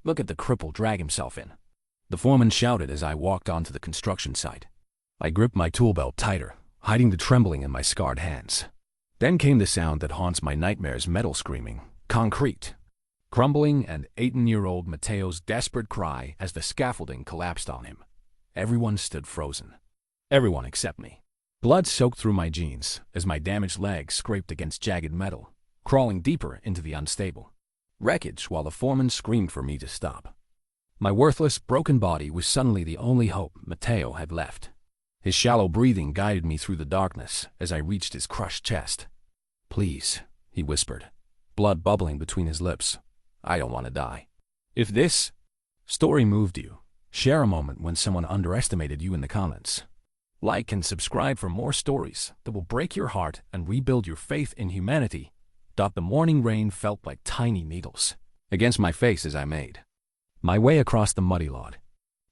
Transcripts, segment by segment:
Look at the cripple drag himself in," the foreman shouted as I walked onto the construction site. I gripped my tool belt tighter, hiding the trembling in my scarred hands. Then came the sound that haunts my nightmares: metal screaming, concrete crumbling, and 18-year-old Mateo's desperate cry as the scaffolding collapsed on him. Everyone stood frozen. Everyone except me. Blood soaked through my jeans as my damaged legs scraped against jagged metal, crawling deeper into the unstable wreckage while the foreman screamed for me to stop. My worthless, broken body was suddenly the only hope Mateo had left. His shallow breathing guided me through the darkness as I reached his crushed chest. "Please," he whispered, blood bubbling between his lips. "I don't want to die." If this story moved you, share a moment when someone underestimated you in the comments. Like and subscribe for more stories that will break your heart and rebuild your faith in humanity. The morning rain felt like tiny needles against my face as I made my way across the muddy lot.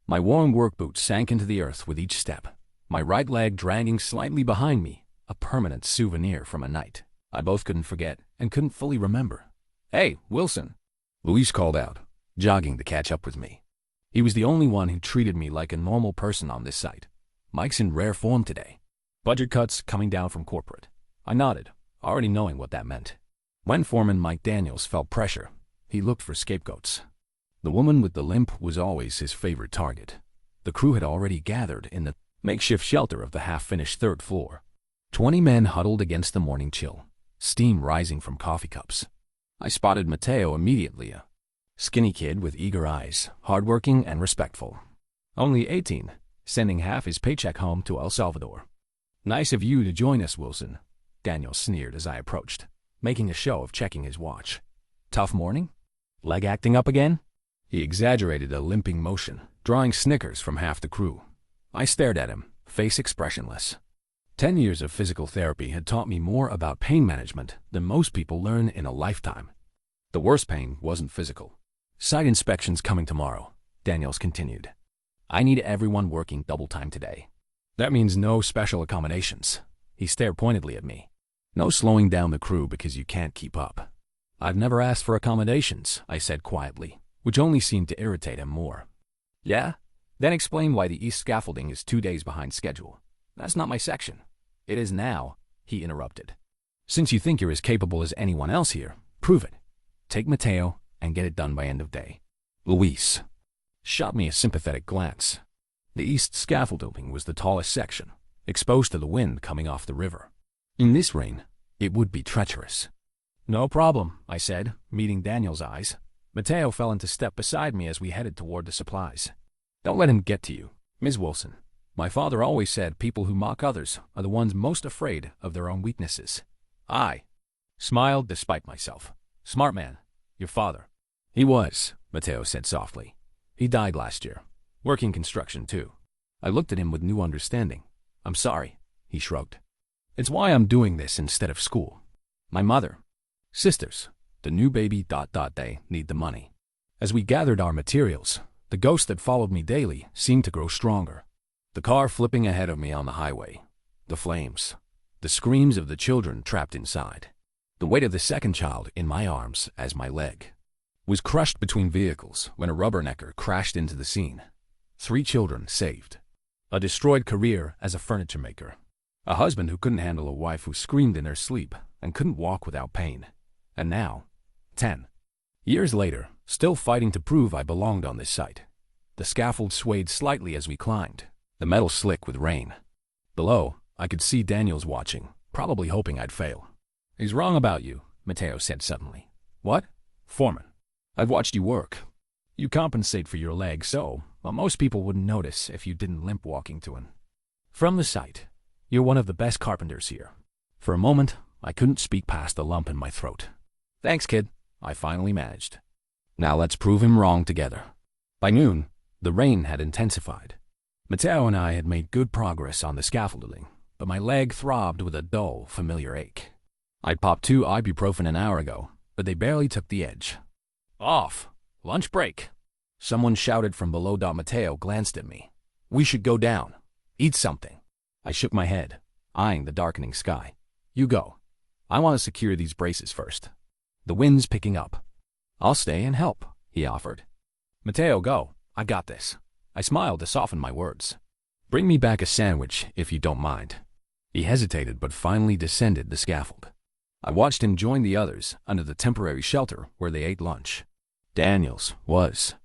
My worn work boots sank into the earth with each step, my right leg dragging slightly behind me, a permanent souvenir from a night I both couldn't forget and couldn't fully remember. "Hey, Wilson," Luis called out, jogging to catch up with me. He was the only one who treated me like a normal person on this site. "Mike's in rare form today. Budget cuts coming down from corporate." I nodded, already knowing what that meant. When foreman Mike Daniels felt pressure, he looked for scapegoats. The woman with the limp was always his favorite target. The crew had already gathered in the makeshift shelter of the half-finished third floor. 20 men huddled against the morning chill, steam rising from coffee cups. I spotted Mateo immediately, a skinny kid with eager eyes, hardworking and respectful. Only 18, sending half his paycheck home to El Salvador. "Nice of you to join us, Wilson," Daniel sneered as I approached, making a show of checking his watch. "Tough morning? Leg acting up again?" He exaggerated a limping motion, drawing snickers from half the crew. I stared at him, face expressionless. 10 years of physical therapy had taught me more about pain management than most people learn in a lifetime. The worst pain wasn't physical. "Site inspections coming tomorrow," Daniels continued. "I need everyone working double time today. That means no special accommodations." He stared pointedly at me. "No slowing down the crew because you can't keep up." "I've never asked for accommodations," I said quietly, which only seemed to irritate him more. "Yeah? Then explain why the east scaffolding is 2 days behind schedule." "That's not my section." "It is now," he interrupted. "Since you think you're as capable as anyone else here, prove it. Take Mateo and get it done by end of day." Luis shot me a sympathetic glance. The east scaffolding was the tallest section, exposed to the wind coming off the river. In this rain, it would be treacherous. "No problem," I said, meeting Daniel's eyes. Mateo fell into step beside me as we headed toward the supplies. "Don't let him get to you, Ms. Wilson. My father always said people who mock others are the ones most afraid of their own weaknesses." I smiled despite myself. "Smart man. Your father." "He was," Mateo said softly. "He died last year. Working construction, too." I looked at him with new understanding. "I'm sorry," he shrugged. "It's why I'm doing this instead of school. My mother, sisters, the new baby... They need the money." As we gathered our materials, the ghost that followed me daily seemed to grow stronger. The car flipping ahead of me on the highway, the flames, the screams of the children trapped inside, the weight of the second child in my arms as my leg was crushed between vehicles when a rubbernecker crashed into the scene. 3 children saved, a destroyed career as a furniture maker, a husband who couldn't handle a wife who screamed in her sleep and couldn't walk without pain, and now, 10 years later, still fighting to prove I belonged on this site. The scaffold swayed slightly as we climbed, the metal slick with rain. Below, I could see Daniels watching, probably hoping I'd fail. "He's wrong about you," Mateo said suddenly. "What?" "Foreman. I've watched you work. You compensate for your leg so, well, most people wouldn't notice if you didn't limp walking to him. From the site, you're one of the best carpenters here." For a moment, I couldn't speak past the lump in my throat. "Thanks, kid," I finally managed. "Now let's prove him wrong together." By noon, the rain had intensified. Mateo and I had made good progress on the scaffolding, but my leg throbbed with a dull, familiar ache. I'd popped 2 ibuprofen an hour ago, but they barely took the edge. "Off! Lunch break!" Someone shouted from below. Mateo glanced at me. "We should go down. Eat something." I shook my head, eyeing the darkening sky. "You go. I want to secure these braces first. The wind's picking up." "I'll stay and help," he offered. Mateo, go. I got this. I smiled to soften my words. Bring me back a sandwich, if you don't mind. He hesitated but finally descended the scaffold. I watched him join the others under the temporary shelter where they ate lunch. Daniels was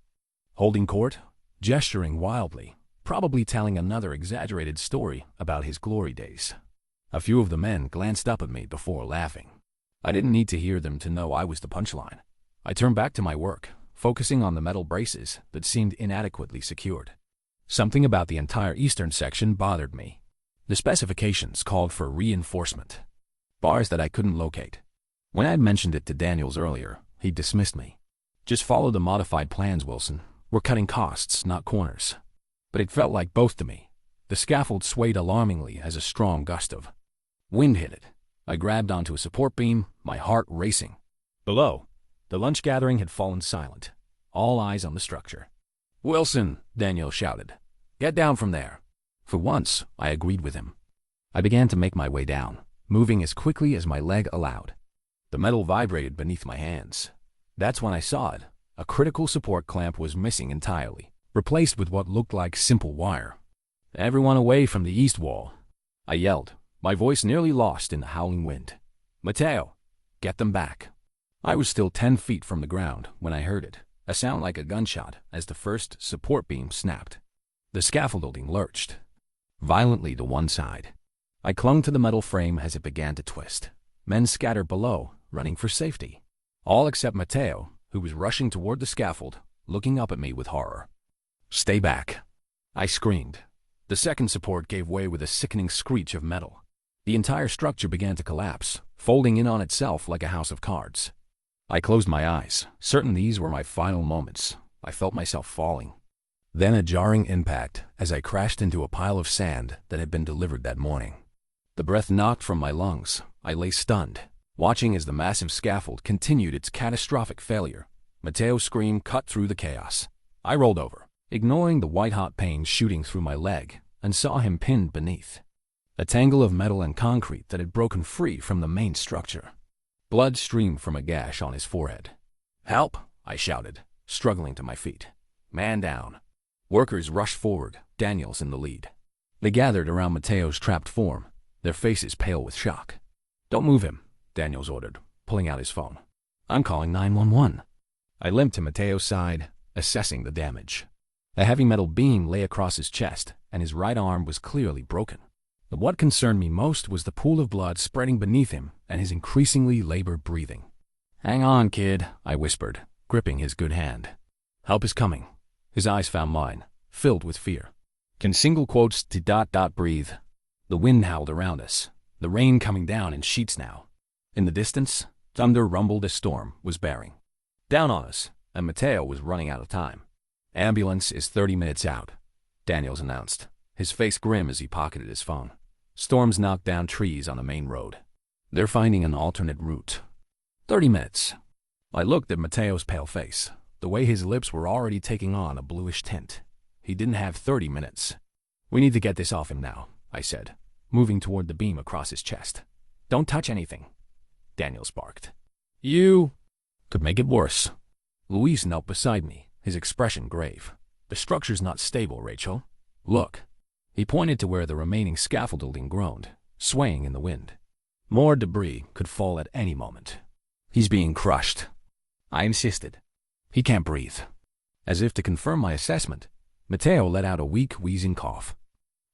holding court, gesturing wildly, probably telling another exaggerated story about his glory days. A few of the men glanced up at me before laughing. I didn't need to hear them to know I was the punchline. I turned back to my work, focusing on the metal braces that seemed inadequately secured. Something about the entire eastern section bothered me. The specifications called for reinforcement. Bars that I couldn't locate. When I had mentioned it to Daniels earlier, he dismissed me. Just follow the modified plans, Wilson. We're cutting costs, not corners. But it felt like both to me. The scaffold swayed alarmingly as a strong gust of wind hit it. I grabbed onto a support beam, my heart racing. Below, the lunch gathering had fallen silent. All eyes on the structure. Wilson, Daniel shouted. Get down from there. For once, I agreed with him. I began to make my way down, moving as quickly as my leg allowed. The metal vibrated beneath my hands. That's when I saw it. A critical support clamp was missing entirely, replaced with what looked like simple wire. Everyone away from the east wall. I yelled, my voice nearly lost in the howling wind. Mateo, get them back. I was still 10 feet from the ground when I heard it, a sound like a gunshot as the first support beam snapped. The scaffolding lurched violently to one side. I clung to the metal frame as it began to twist. Men scattered below, running for safety. All except Mateo, who was rushing toward the scaffold, looking up at me with horror. Stay back, I screamed. The second support gave way with a sickening screech of metal. The entire structure began to collapse, folding in on itself like a house of cards. I closed my eyes, certain these were my final moments. I felt myself falling. Then a jarring impact as I crashed into a pile of sand that had been delivered that morning. The breath knocked from my lungs. I lay stunned, watching as the massive scaffold continued its catastrophic failure. Mateo's scream cut through the chaos. I rolled over, ignoring the white-hot pain shooting through my leg, and saw him pinned beneath. A tangle of metal and concrete that had broken free from the main structure. Blood streamed from a gash on his forehead. Help, I shouted, struggling to my feet. Man down. Workers rushed forward, Daniels in the lead. They gathered around Mateo's trapped form, their faces pale with shock. Don't move him, Daniels ordered, pulling out his phone. I'm calling 911. I limped to Mateo's side, assessing the damage. A heavy metal beam lay across his chest, and his right arm was clearly broken. But what concerned me most was the pool of blood spreading beneath him and his increasingly labored breathing. Hang on, kid, I whispered, gripping his good hand. Help is coming. His eyes found mine, filled with fear. Can single quotes to ... breathe? The wind howled around us, the rain coming down in sheets now. In the distance, thunder rumbled as storm was bearing down on us, and Mateo was running out of time. Ambulance is 30 minutes out, Daniels announced, his face grim as he pocketed his phone. Storms knocked down trees on the main road. They're finding an alternate route. 30 minutes. I looked at Mateo's pale face, the way his lips were already taking on a bluish tint. He didn't have 30 minutes. We need to get this off him now, I said, moving toward the beam across his chest. Don't touch anything, Daniels barked. You could make it worse. Luis knelt beside me, his expression grave. The structure's not stable, Rachel. Look. He pointed to where the remaining scaffolding groaned, swaying in the wind. More debris could fall at any moment. He's being crushed. I insisted. He can't breathe. As if to confirm my assessment, Mateo let out a weak, wheezing cough.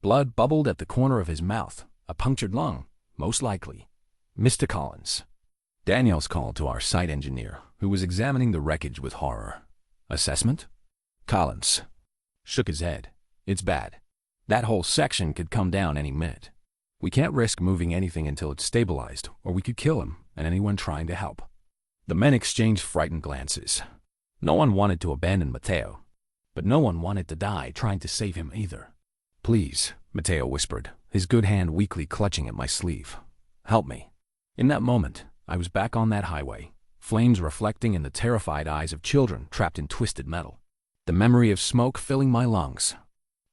Blood bubbled at the corner of his mouth, a punctured lung, most likely. Mr. Collins. Daniels called to our site engineer, who was examining the wreckage with horror. Assessment? Collins shook his head. It's bad. That whole section could come down any minute. We can't risk moving anything until it's stabilized, or we could kill him and anyone trying to help. The men exchanged frightened glances. No one wanted to abandon Mateo, but no one wanted to die trying to save him either. Please, Mateo whispered, his good hand weakly clutching at my sleeve. Help me. In that moment, I was back on that highway, flames reflecting in the terrified eyes of children trapped in twisted metal. The memory of smoke filling my lungs.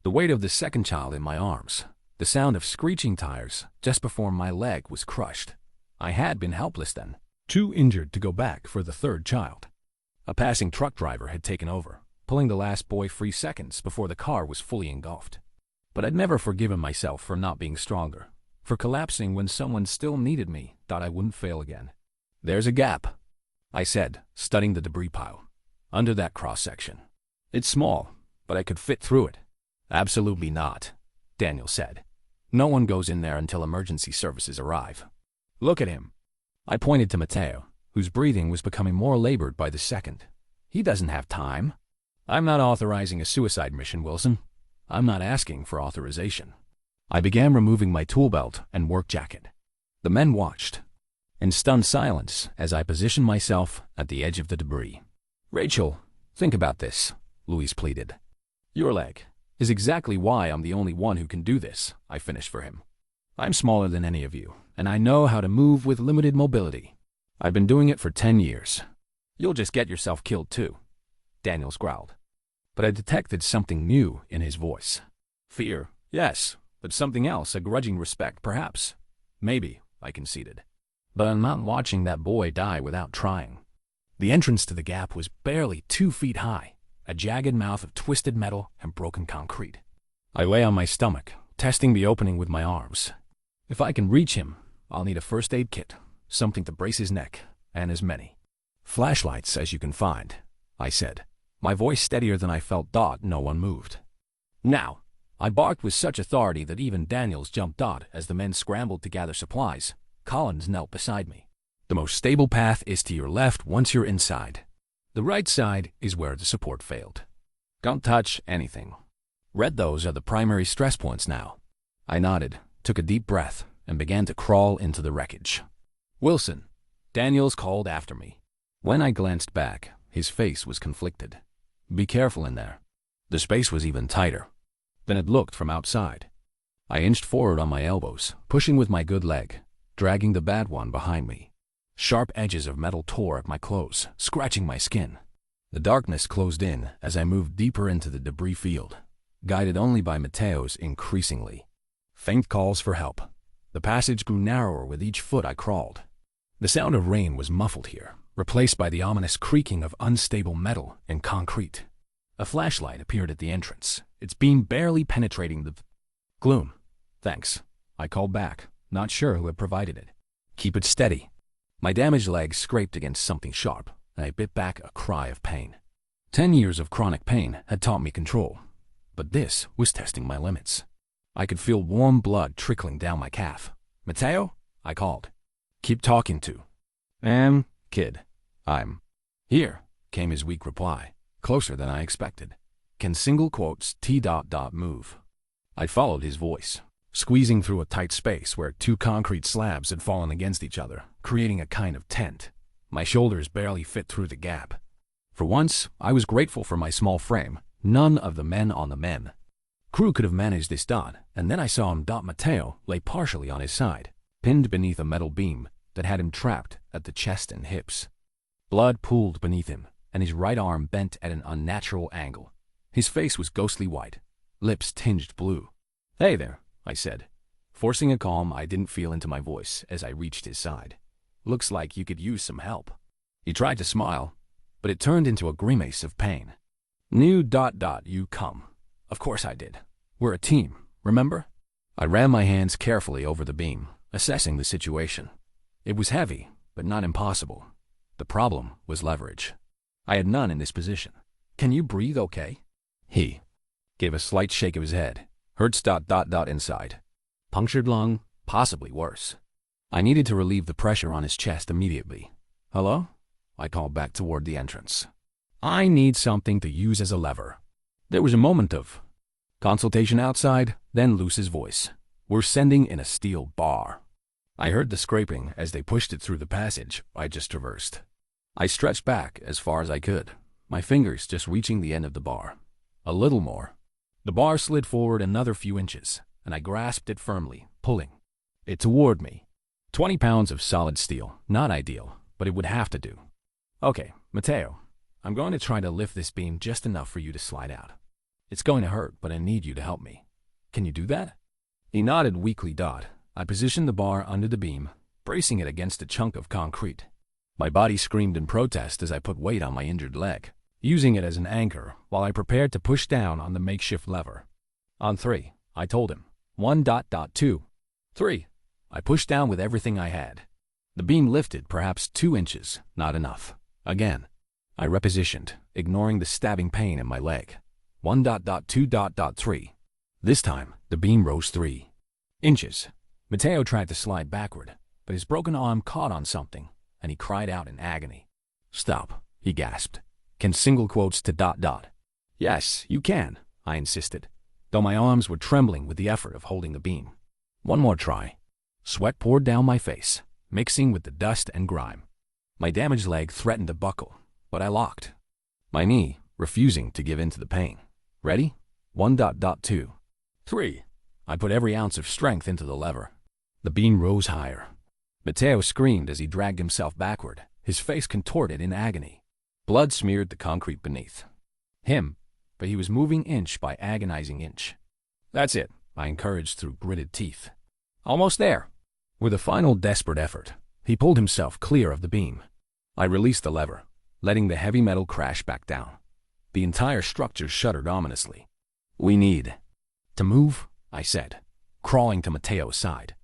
The weight of the second child in my arms. The sound of screeching tires just before my leg was crushed. I had been helpless then, too injured to go back for the third child. A passing truck driver had taken over, pulling the last boy free seconds before the car was fully engulfed. But I'd never forgiven myself for not being stronger, for collapsing when someone still needed me, thought I wouldn't fail again. "There's a gap," I said, studying the debris pile. "Under that cross-section. It's small, but I could fit through it." "Absolutely not," Daniel said. "No one goes in there until emergency services arrive. Look at him." I pointed to Matteo, whose breathing was becoming more labored by the second. "He doesn't have time." "I'm not authorizing a suicide mission, Wilson. I'm not asking for authorization." I began removing my tool belt and work jacket. The men watched in stunned silence as I positioned myself at the edge of the debris. "Rachel, think about this," Louise pleaded. "Your leg is exactly why I'm the only one who can do this," I finished for him. "I'm smaller than any of you, and I know how to move with limited mobility. I've been doing it for 10 years. You'll just get yourself killed too," Daniels growled. But I detected something new in his voice. "Fear, yes, but something else, a grudging respect, perhaps." "Maybe," I conceded. "But I'm not watching that boy die without trying." The entrance to the gap was barely 2 feet high, a jagged mouth of twisted metal and broken concrete. I lay on my stomach, testing the opening with my arms. If I can reach him, I'll need a first aid kit, something to brace his neck, and as many flashlights as you can find, I said, my voice steadier than I felt. No one moved. "Now," I barked with such authority that even Daniels jumped as the men scrambled to gather supplies. Collins knelt beside me. "The most stable path is to your left once you're inside. The right side is where the support failed. Don't touch anything. Those are the primary stress points now." I nodded, took a deep breath, and began to crawl into the wreckage. "Wilson," Daniels called after me. When I glanced back, his face was conflicted. "Be careful in there." The space was even tighter than it looked from outside. I inched forward on my elbows, pushing with my good leg, dragging the bad one behind me. Sharp edges of metal tore at my clothes, scratching my skin. The darkness closed in as I moved deeper into the debris field, guided only by Matteo's increasingly faint calls for help. The passage grew narrower with each foot I crawled. The sound of rain was muffled here, replaced by the ominous creaking of unstable metal and concrete. A flashlight appeared at the entrance, its beam barely penetrating the gloom. "Thanks," I called back, not sure who had provided it. "Keep it steady." My damaged leg scraped against something sharp, and I bit back a cry of pain. 10 years of chronic pain had taught me control, but this was testing my limits. I could feel warm blood trickling down my calf. "Matteo?" I called. "Keep talking to." Kid. I'm here," came his weak reply, closer than I expected. "Can single quotes move?" I followed his voice, squeezing through a tight space where 2 concrete slabs had fallen against each other, creating a kind of tent. My shoulders barely fit through the gap. For once, I was grateful for my small frame. None of the men on the men crew could have managed this. And then I saw him. Matteo lay partially on his side, pinned beneath a metal beam that had him trapped at the chest and hips. Blood pooled beneath him, and his right arm bent at an unnatural angle. His face was ghostly white, lips tinged blue. "Hey there," I said, forcing a calm I didn't feel into my voice as I reached his side. "Looks like you could use some help." He tried to smile, but it turned into a grimace of pain. "You come." "Of course I did. We're a team, remember?" I ran my hands carefully over the beam, assessing the situation. It was heavy, but not impossible. The problem was leverage. I had none in this position. "Can you breathe okay?" He gave a slight shake of his head. "Hurts. Inside. Punctured lung, possibly worse." I needed to relieve the pressure on his chest immediately. "Hello?" I called back toward the entrance. "I need something to use as a lever." There was a moment of consultation outside, then Luce's voice. "We're sending in a steel bar." I heard the scraping as they pushed it through the passage I just traversed. I stretched back as far as I could, my fingers just reaching the end of the bar. A little more. The bar slid forward another few inches, and I grasped it firmly, pulling it toward me. 20 pounds of solid steel, not ideal, but it would have to do. "Okay, Matteo, I'm going to try to lift this beam just enough for you to slide out. It's going to hurt, but I need you to help me. Can you do that?" He nodded weakly. I positioned the bar under the beam, bracing it against a chunk of concrete. My body screamed in protest as I put weight on my injured leg. using it as an anchor while I prepared to push down on the makeshift lever. On 3, I told him. 1.2. 3. I pushed down with everything I had. The beam lifted perhaps 2 inches, not enough. Again. I repositioned, ignoring the stabbing pain in my leg. 1.2.3. This time, the beam rose 3 inches. Matteo tried to slide backward, but his broken arm caught on something, and he cried out in agony. "Stop," he gasped. "Can single quotes to ... Yes, you can," I insisted, though my arms were trembling with the effort of holding the beam. One more try. Sweat poured down my face, mixing with the dust and grime. My damaged leg threatened to buckle, but I locked, my knee refusing to give in to the pain. Ready? 1.2. 3. I put every ounce of strength into the lever. The beam rose higher. Matteo screamed as he dragged himself backward, his face contorted in agony. Blood smeared the concrete beneath him, but he was moving inch by agonizing inch. "That's it," I encouraged through gritted teeth. "Almost there." With a final desperate effort, he pulled himself clear of the beam. I released the lever, letting the heavy metal crash back down. The entire structure shuddered ominously. "We need to move," I said, crawling to Matteo's side.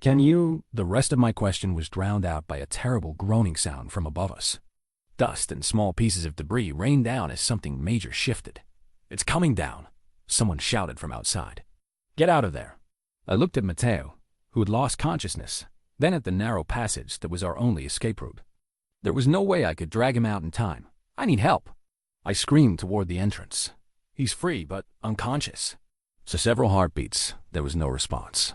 "Can you—" The rest of my question was drowned out by a terrible groaning sound from above us. Dust and small pieces of debris rained down as something major shifted. "It's coming down," someone shouted from outside. "Get out of there." I looked at Matteo, who had lost consciousness, then at the narrow passage that was our only escape route. There was no way I could drag him out in time. "I need help." I screamed toward the entrance. "He's free, but unconscious." For several heartbeats, there was no response.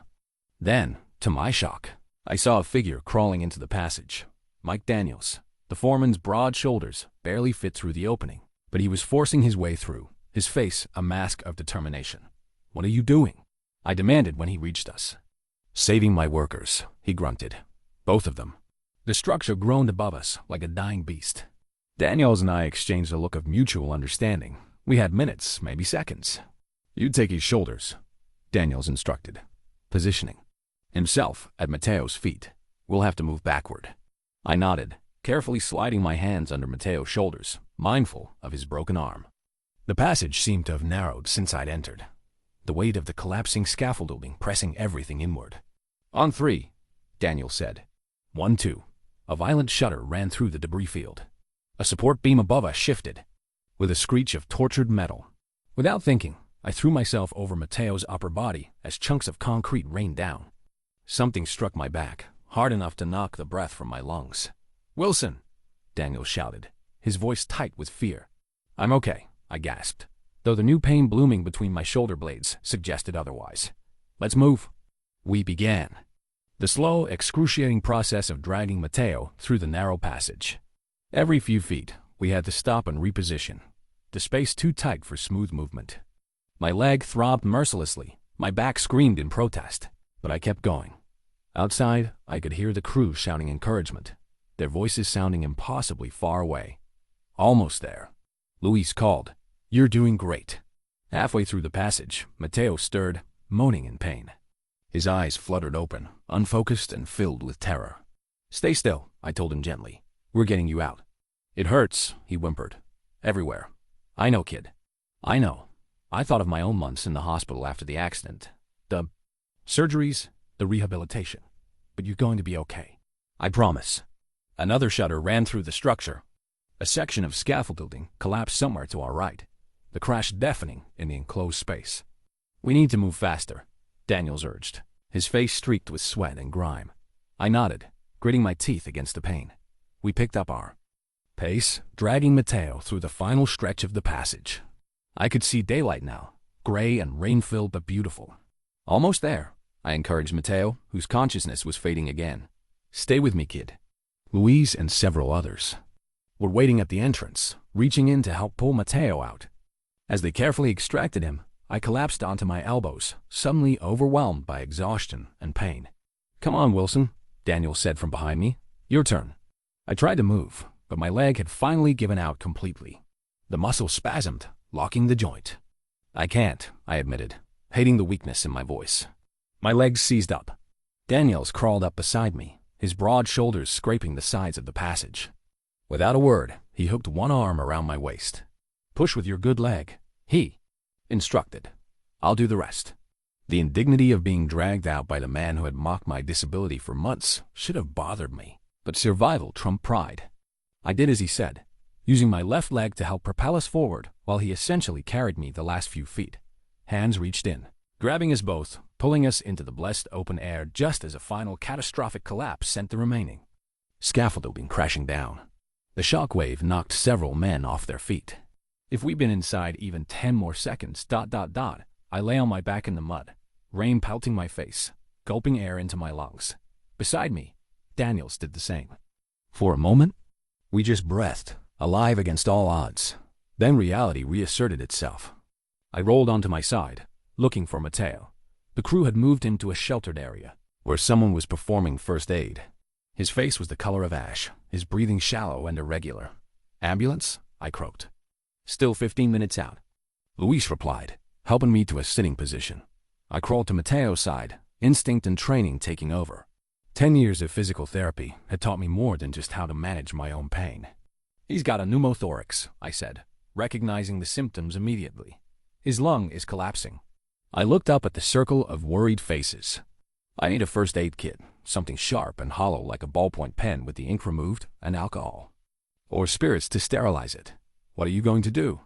Then, to my shock, I saw a figure crawling into the passage. Mike Daniels. The foreman's broad shoulders barely fit through the opening, but he was forcing his way through, his face a mask of determination. "What are you doing?" I demanded when he reached us. "Saving my workers," he grunted. "Both of them." The structure groaned above us like a dying beast. Daniels and I exchanged a look of mutual understanding. We had minutes, maybe seconds. "You take his shoulders," Daniels instructed, positioning himself at Matteo's feet. "We'll have to move backward." I nodded, carefully sliding my hands under Matteo's shoulders, mindful of his broken arm. The passage seemed to have narrowed since I'd entered, the weight of the collapsing scaffolding pressing everything inward. "On 3, Daniel said. 1, 2. A violent shudder ran through the debris field. A support beam above us shifted, with a screech of tortured metal. Without thinking, I threw myself over Matteo's upper body as chunks of concrete rained down. Something struck my back, hard enough to knock the breath from my lungs. "Wilson!" Daniel shouted, his voice tight with fear. "I'm okay," I gasped, though the new pain blooming between my shoulder blades suggested otherwise. "Let's move." We began the slow, excruciating process of dragging Matteo through the narrow passage. Every few feet, we had to stop and reposition, the space too tight for smooth movement. My leg throbbed mercilessly, my back screamed in protest, but I kept going. Outside, I could hear the crew shouting encouragement, their voices sounding impossibly far away. "Almost there," Luis called. "You're doing great." Halfway through the passage, Matteo stirred, moaning in pain. His eyes fluttered open, unfocused and filled with terror. "Stay still," I told him gently. "We're getting you out." "It hurts," he whimpered. "Everywhere." "I know, kid. I know." I thought of my own months in the hospital after the accident. The surgeries, the rehabilitation. "But you're going to be okay. I promise." Another shudder ran through the structure. A section of scaffolding collapsed somewhere to our right, the crash deafening in the enclosed space. "We need to move faster," Daniels urged, his face streaked with sweat and grime. I nodded, gritting my teeth against the pain. We picked up our pace, dragging Matteo through the final stretch of the passage. I could see daylight now, gray and rain-filled but beautiful. "Almost there," I encouraged Matteo, whose consciousness was fading again. "Stay with me, kid." Louise and several others were waiting at the entrance, reaching in to help pull Matteo out. As they carefully extracted him, I collapsed onto my elbows, suddenly overwhelmed by exhaustion and pain. "Come on, Wilson," Daniel said from behind me. "Your turn." I tried to move, but my leg had finally given out completely. The muscle spasmed, locking the joint. "I can't," I admitted, hating the weakness in my voice. My legs seized up. Daniels crawled up beside me, his broad shoulders scraping the sides of the passage. Without a word, he hooked one arm around my waist. Push with your good leg, he instructed. I'll do the rest. The indignity of being dragged out by the man who had mocked my disability for months should have bothered me, but survival trumped pride. I did as he said, using my left leg to help propel us forward while he essentially carried me the last few feet. Hands reached in, grabbing us both, pulling us into the blessed open air just as a final catastrophic collapse sent the remaining scaffolding crashing down. The shockwave knocked several men off their feet. If we'd been inside even 10 more seconds, I lay on my back in the mud, rain pelting my face, gulping air into my lungs. Beside me, Daniels did the same. For a moment, we just breathed, alive against all odds. Then reality reasserted itself. I rolled onto my side, looking for Mateo. The crew had moved him to a sheltered area, where someone was performing first aid. His face was the color of ash, his breathing shallow and irregular. Ambulance? I croaked. Still 15 minutes out. Luis replied, helping me to a sitting position. I crawled to Mateo's side, instinct and training taking over. 10 years of physical therapy had taught me more than just how to manage my own pain. He's got a pneumothorax, I said, recognizing the symptoms immediately. His lung is collapsing. I looked up at the circle of worried faces. I need a first aid kit, something sharp and hollow like a ballpoint pen with the ink removed and alcohol. Or spirits to sterilize it. What are you going to do?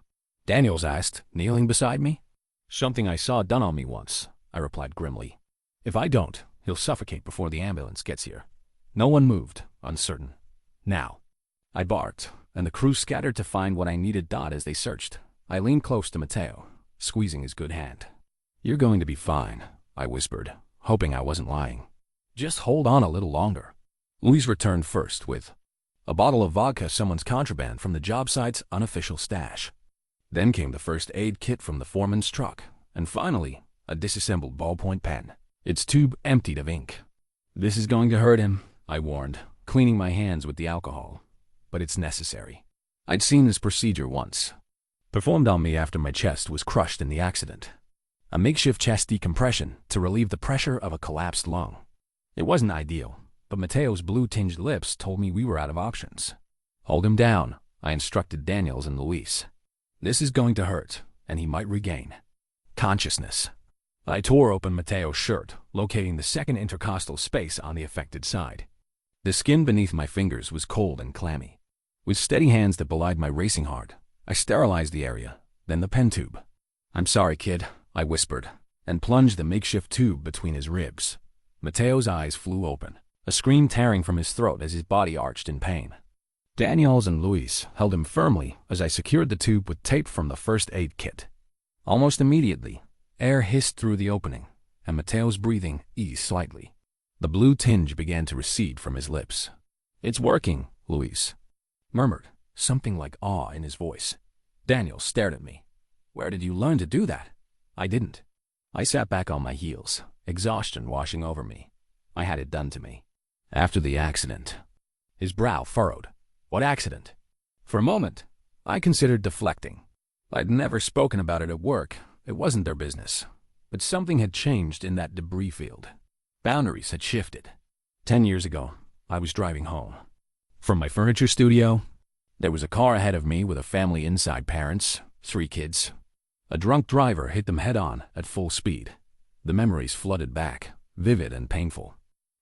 Daniels asked, kneeling beside me. Something I saw done on me once, I replied grimly. If I don't, he'll suffocate before the ambulance gets here. No one moved, uncertain. Now. I barked, and the crew scattered to find what I needed as they searched. I leaned close to Mateo, squeezing his good hand. You're going to be fine, I whispered, hoping I wasn't lying. Just hold on a little longer. Luis returned first with a bottle of vodka, someone's contraband from the Jobsite's unofficial stash. Then came the first aid kit from the foreman's truck, and finally, a disassembled ballpoint pen, its tube emptied of ink. This is going to hurt him, I warned, cleaning my hands with the alcohol. But it's necessary. I'd seen this procedure once, performed on me after my chest was crushed in the accident. A makeshift chest decompression to relieve the pressure of a collapsed lung. It wasn't ideal, but Mateo's blue-tinged lips told me we were out of options. Hold him down, I instructed Daniels and Luis. This is going to hurt, and he might regain consciousness. I tore open Mateo's shirt, locating the second intercostal space on the affected side. The skin beneath my fingers was cold and clammy. With steady hands that belied my racing heart, I sterilized the area, then the pen tube. I'm sorry, kid, I whispered, and plunged the makeshift tube between his ribs. Mateo's eyes flew open, a scream tearing from his throat as his body arched in pain. Daniels and Luis held him firmly as I secured the tube with tape from the first aid kit. Almost immediately, air hissed through the opening, and Mateo's breathing eased slightly. The blue tinge began to recede from his lips. It's working, Luis murmured, something like awe in his voice. Daniels stared at me. Where did you learn to do that? I didn't. I sat back on my heels, exhaustion washing over me. I had it done to me. After the accident. His brow furrowed. What accident? For a moment, I considered deflecting. I'd never spoken about it at work. It wasn't their business. But something had changed in that debris field. Boundaries had shifted. 10 years ago, I was driving home. From my furniture studio, there was a car ahead of me with a family inside, parents, 3 kids. A drunk driver hit them head-on at full speed. The memories flooded back, vivid and painful.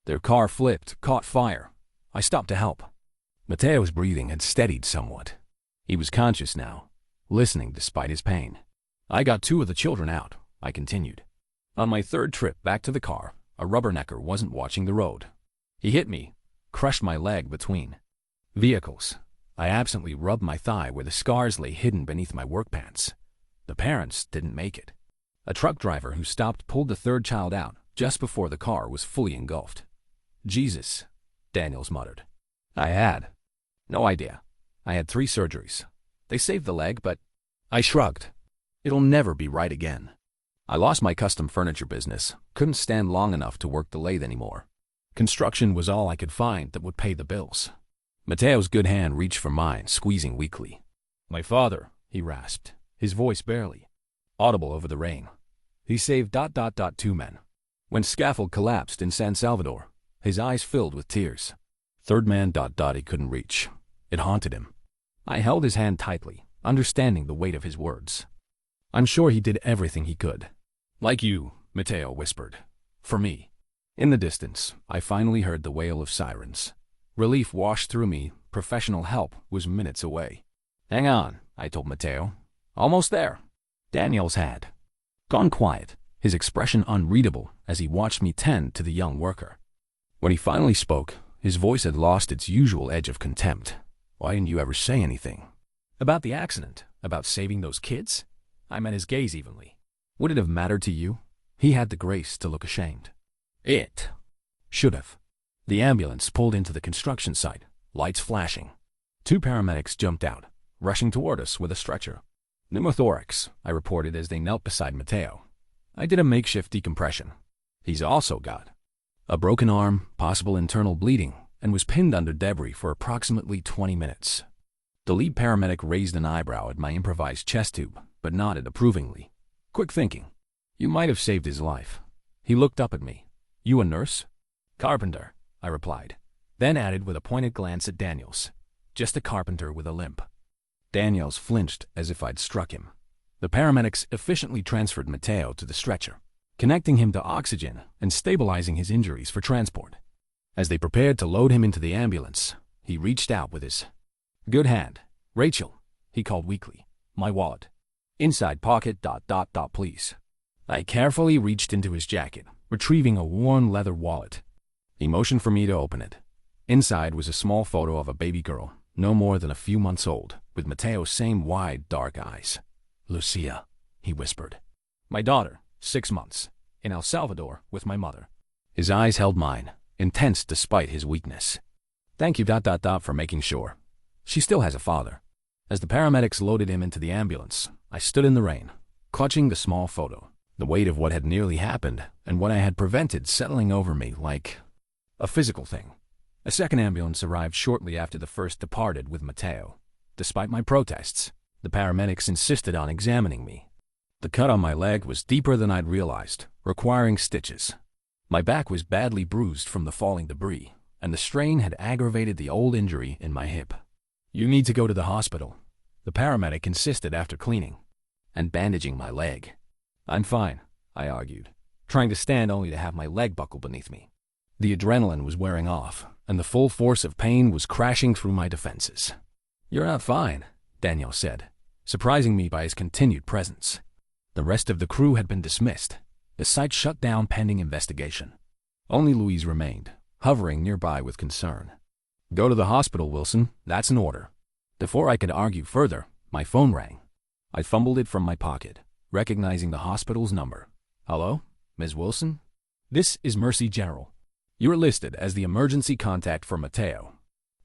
Their car flipped, caught fire. I stopped to help. Mateo's breathing had steadied somewhat. He was conscious now, listening despite his pain. I got 2 of the children out, I continued. On my 3rd trip back to the car, a rubbernecker wasn't watching the road. He hit me, crushed my leg between vehicles. I absently rubbed my thigh where the scars lay hidden beneath my work pants. The parents didn't make it. A truck driver who stopped pulled the 3rd child out just before the car was fully engulfed. Jesus, Daniels muttered. I had no idea. I had 3 surgeries. They saved the leg, but I shrugged. It'll never be right again. I lost my custom furniture business, couldn't stand long enough to work the lathe anymore. Construction was all I could find that would pay the bills. Mateo's good hand reached for mine, squeezing weakly. My father, he rasped, his voice barely audible over the rain. He saved 2 men. When scaffold collapsed in San Salvador, his eyes filled with tears. 3rd man ... he couldn't reach. It haunted him. I held his hand tightly, understanding the weight of his words. I'm sure he did everything he could. Like you, Mateo whispered. For me. In the distance, I finally heard the wail of sirens. Relief washed through me. Professional help was minutes away. Hang on, I told Mateo. Almost there. Daniels had gone quiet, his expression unreadable as he watched me tend to the young worker. When he finally spoke, his voice had lost its usual edge of contempt. Why didn't you ever say anything? About the accident? About saving those kids? I met his gaze evenly. Would it have mattered to you? He had the grace to look ashamed. It should have. The ambulance pulled into the construction site, lights flashing. 2 paramedics jumped out, rushing toward us with a stretcher. Pneumothorax, I reported as they knelt beside Mateo. I did a makeshift decompression. He's also got a broken arm, possible internal bleeding, and was pinned under debris for approximately 20 minutes. The lead paramedic raised an eyebrow at my improvised chest tube, but nodded approvingly. Quick thinking. You might have saved his life. He looked up at me. You a nurse? Carpenter, I replied, then added with a pointed glance at Daniels. Just a carpenter with a limp. Daniels flinched as if I'd struck him. The paramedics efficiently transferred Mateo to the stretcher, connecting him to oxygen and stabilizing his injuries for transport. As they prepared to load him into the ambulance, he reached out with his good hand. Rachel, he called weakly. My wallet. Inside pocket ... please. I carefully reached into his jacket, retrieving a worn leather wallet. He motioned for me to open it. Inside was a small photo of a baby girl, no more than a few months old, with Mateo's same wide, dark eyes. Lucia, he whispered. My daughter, 6 months, in El Salvador with my mother. His eyes held mine, intense despite his weakness. Thank you ... for making sure. She still has a father. As the paramedics loaded him into the ambulance, I stood in the rain, clutching the small photo, the weight of what had nearly happened and what I had prevented settling over me like a physical thing. A second ambulance arrived shortly after the first departed with Mateo. Despite my protests, the paramedics insisted on examining me. The cut on my leg was deeper than I'd realized, requiring stitches. My back was badly bruised from the falling debris, and the strain had aggravated the old injury in my hip. You need to go to the hospital, the paramedic insisted after cleaning and bandaging my leg. I'm fine, I argued, trying to stand only to have my leg buckle beneath me. The adrenaline was wearing off, and the full force of pain was crashing through my defenses. You're not fine, Daniel said, surprising me by his continued presence. The rest of the crew had been dismissed, the site shut down pending investigation. Only Louise remained, hovering nearby with concern. Go to the hospital, Wilson, that's an order. Before I could argue further, my phone rang. I fumbled it from my pocket, recognizing the hospital's number. Hello, Ms. Wilson? This is Mercy General. You're listed as the emergency contact for Mateo.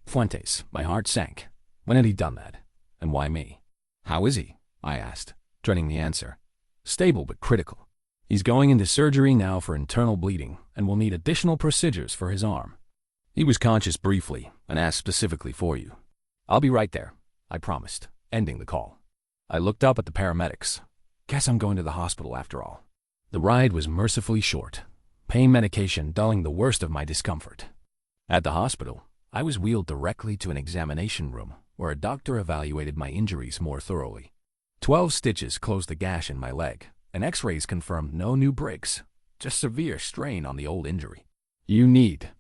Fuentes, my heart sank. When had he done that? And why me? How is he? I asked, dreading the answer. Stable but critical. He's going into surgery now for internal bleeding and will need additional procedures for his arm. He was conscious briefly and asked specifically for you. I'll be right there, I promised, ending the call. I looked up at the paramedics. Guess I'm going to the hospital after all. The ride was mercifully short, pain medication dulling the worst of my discomfort. At the hospital, I was wheeled directly to an examination room where a doctor evaluated my injuries more thoroughly. 12 stitches closed the gash in my leg, and x-rays confirmed no new breaks, just severe strain on the old injury. You need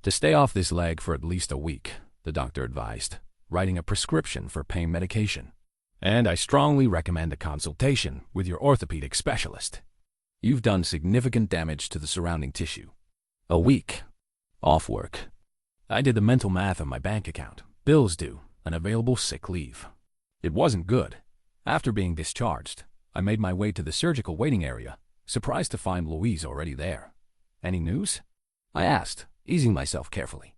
to stay off this leg for at least a week, the doctor advised, writing a prescription for pain medication. And I strongly recommend a consultation with your orthopedic specialist. You've done significant damage to the surrounding tissue. A week off work. I did the mental math of my bank account, bills due, and available sick leave. It wasn't good. After being discharged, I made my way to the surgical waiting area, surprised to find Louise already there. Any news? I asked, easing myself carefully.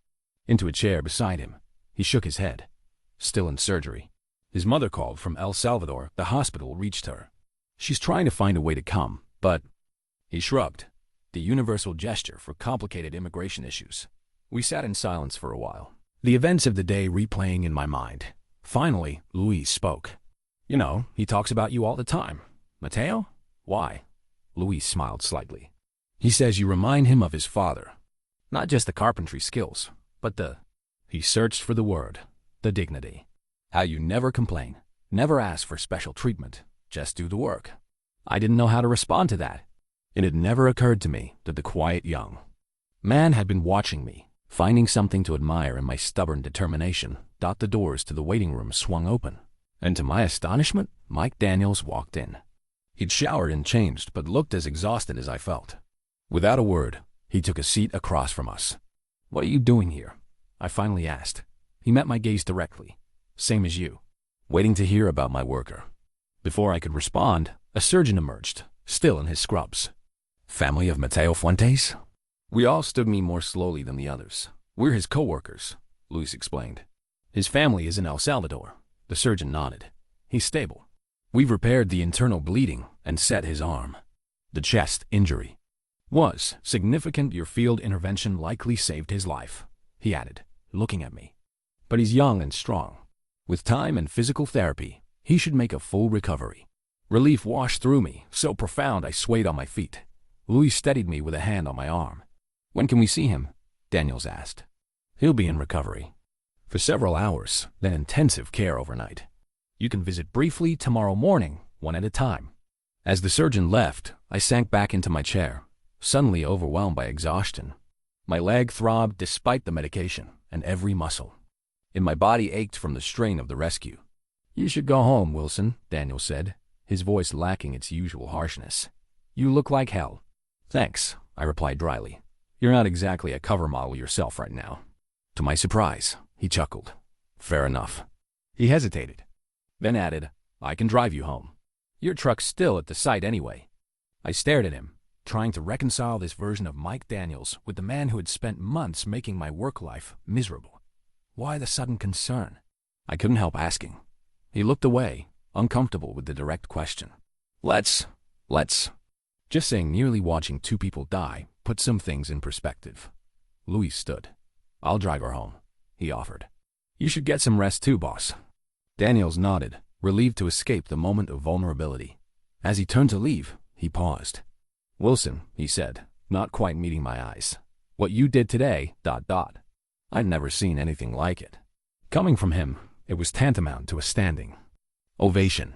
Into a chair beside him, he shook his head. Still in surgery. His mother called from El Salvador. The hospital reached her. She's trying to find a way to come, but... He shrugged, the universal gesture for complicated immigration issues. We sat in silence for a while, the events of the day replaying in my mind. Finally, Louise spoke. You know, he talks about you all the time. Mateo? Why? Louise smiled slightly. He says you remind him of his father. Not just the carpentry skills, but the... He searched for the word. The dignity. How you never complain. Never ask for special treatment, just do the work. I didn't know how to respond to that. It had never occurred to me that the quiet young man had been watching me. Finding something to admire in my stubborn determination, the doors to the waiting room swung open, and to my astonishment, Mike Daniels walked in. He'd showered and changed, but looked as exhausted as I felt. Without a word, he took a seat across from us. "What are you doing here?" I finally asked. He met my gaze directly. "Same as you. Waiting to hear about my worker." Before I could respond, a surgeon emerged, still in his scrubs. "Family of Mateo Fuentes?" We all stood me more slowly than the others. "We're his co-workers," Luis explained. "His family is in El Salvador." The surgeon nodded. "He's stable. We've repaired the internal bleeding and set his arm. The chest injury was significant. Your field intervention likely saved his life," he added, looking at me. "But he's young and strong. With time and physical therapy, he should make a full recovery." Relief washed through me, so profound I swayed on my feet. Luis steadied me with a hand on my arm. "When can we see him?" Daniels asked. "He'll be in recovery for several hours, then intensive care overnight. You can visit briefly tomorrow morning, one at a time." As the surgeon left, I sank back into my chair, suddenly overwhelmed by exhaustion. My leg throbbed despite the medication, and every muscle in my body ached from the strain of the rescue. "You should go home, Wilson," Daniel said, his voice lacking its usual harshness. "You look like hell." "Thanks," I replied dryly. "You're not exactly a cover model yourself right now." To my surprise, he chuckled. "Fair enough." He hesitated, then added, "I can drive you home. Your truck's still at the site anyway." I stared at him, trying to reconcile this version of Mike Daniels with the man who had spent months making my work life miserable. Why the sudden concern? I couldn't help asking. He looked away, uncomfortable with the direct question. Let's. Just saying nearly watching two people die put some things in perspective. Luis stood. "I'll drive her home," he offered. "You should get some rest too, boss." Daniels nodded, relieved to escape the moment of vulnerability. As he turned to leave, he paused. "Wilson," he said, not quite meeting my eyes. "What you did today, ... I'd never seen anything like it." Coming from him, it was tantamount to a standing ovation.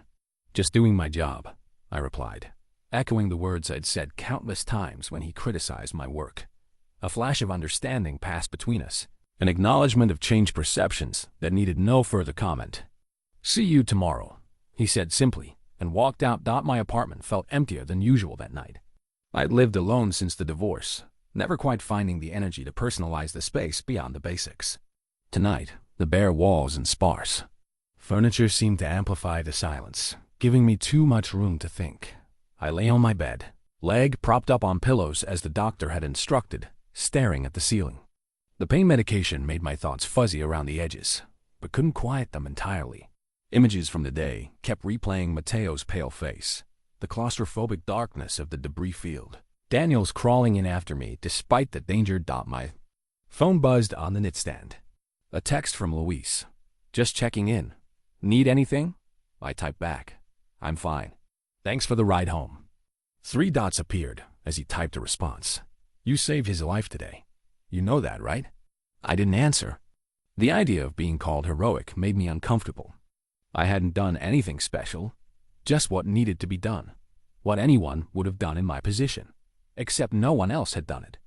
"Just doing my job," I replied, echoing the words I'd said countless times when he criticized my work. A flash of understanding passed between us, an acknowledgement of changed perceptions that needed no further comment. "See you tomorrow," he said simply, and walked out. My apartment felt emptier than usual that night. I'd lived alone since the divorce, never quite finding the energy to personalize the space beyond the basics. Tonight, the bare walls and sparse furniture seemed to amplify the silence, giving me too much room to think. I lay on my bed, leg propped up on pillows as the doctor had instructed, staring at the ceiling. The pain medication made my thoughts fuzzy around the edges, but couldn't quiet them entirely. Images from the day kept replaying Mateo's pale face, the claustrophobic darkness of the debris field, Daniels crawling in after me despite the danger. My phone buzzed on the nightstand. A text from Luis. "Just checking in. Need anything?" I typed back. "I'm fine. Thanks for the ride home." 3 dots appeared as he typed a response. "You saved his life today. You know that, right?" I didn't answer. The idea of being called heroic made me uncomfortable. I hadn't done anything special, just what needed to be done, what anyone would have done in my position, except no one else had done it.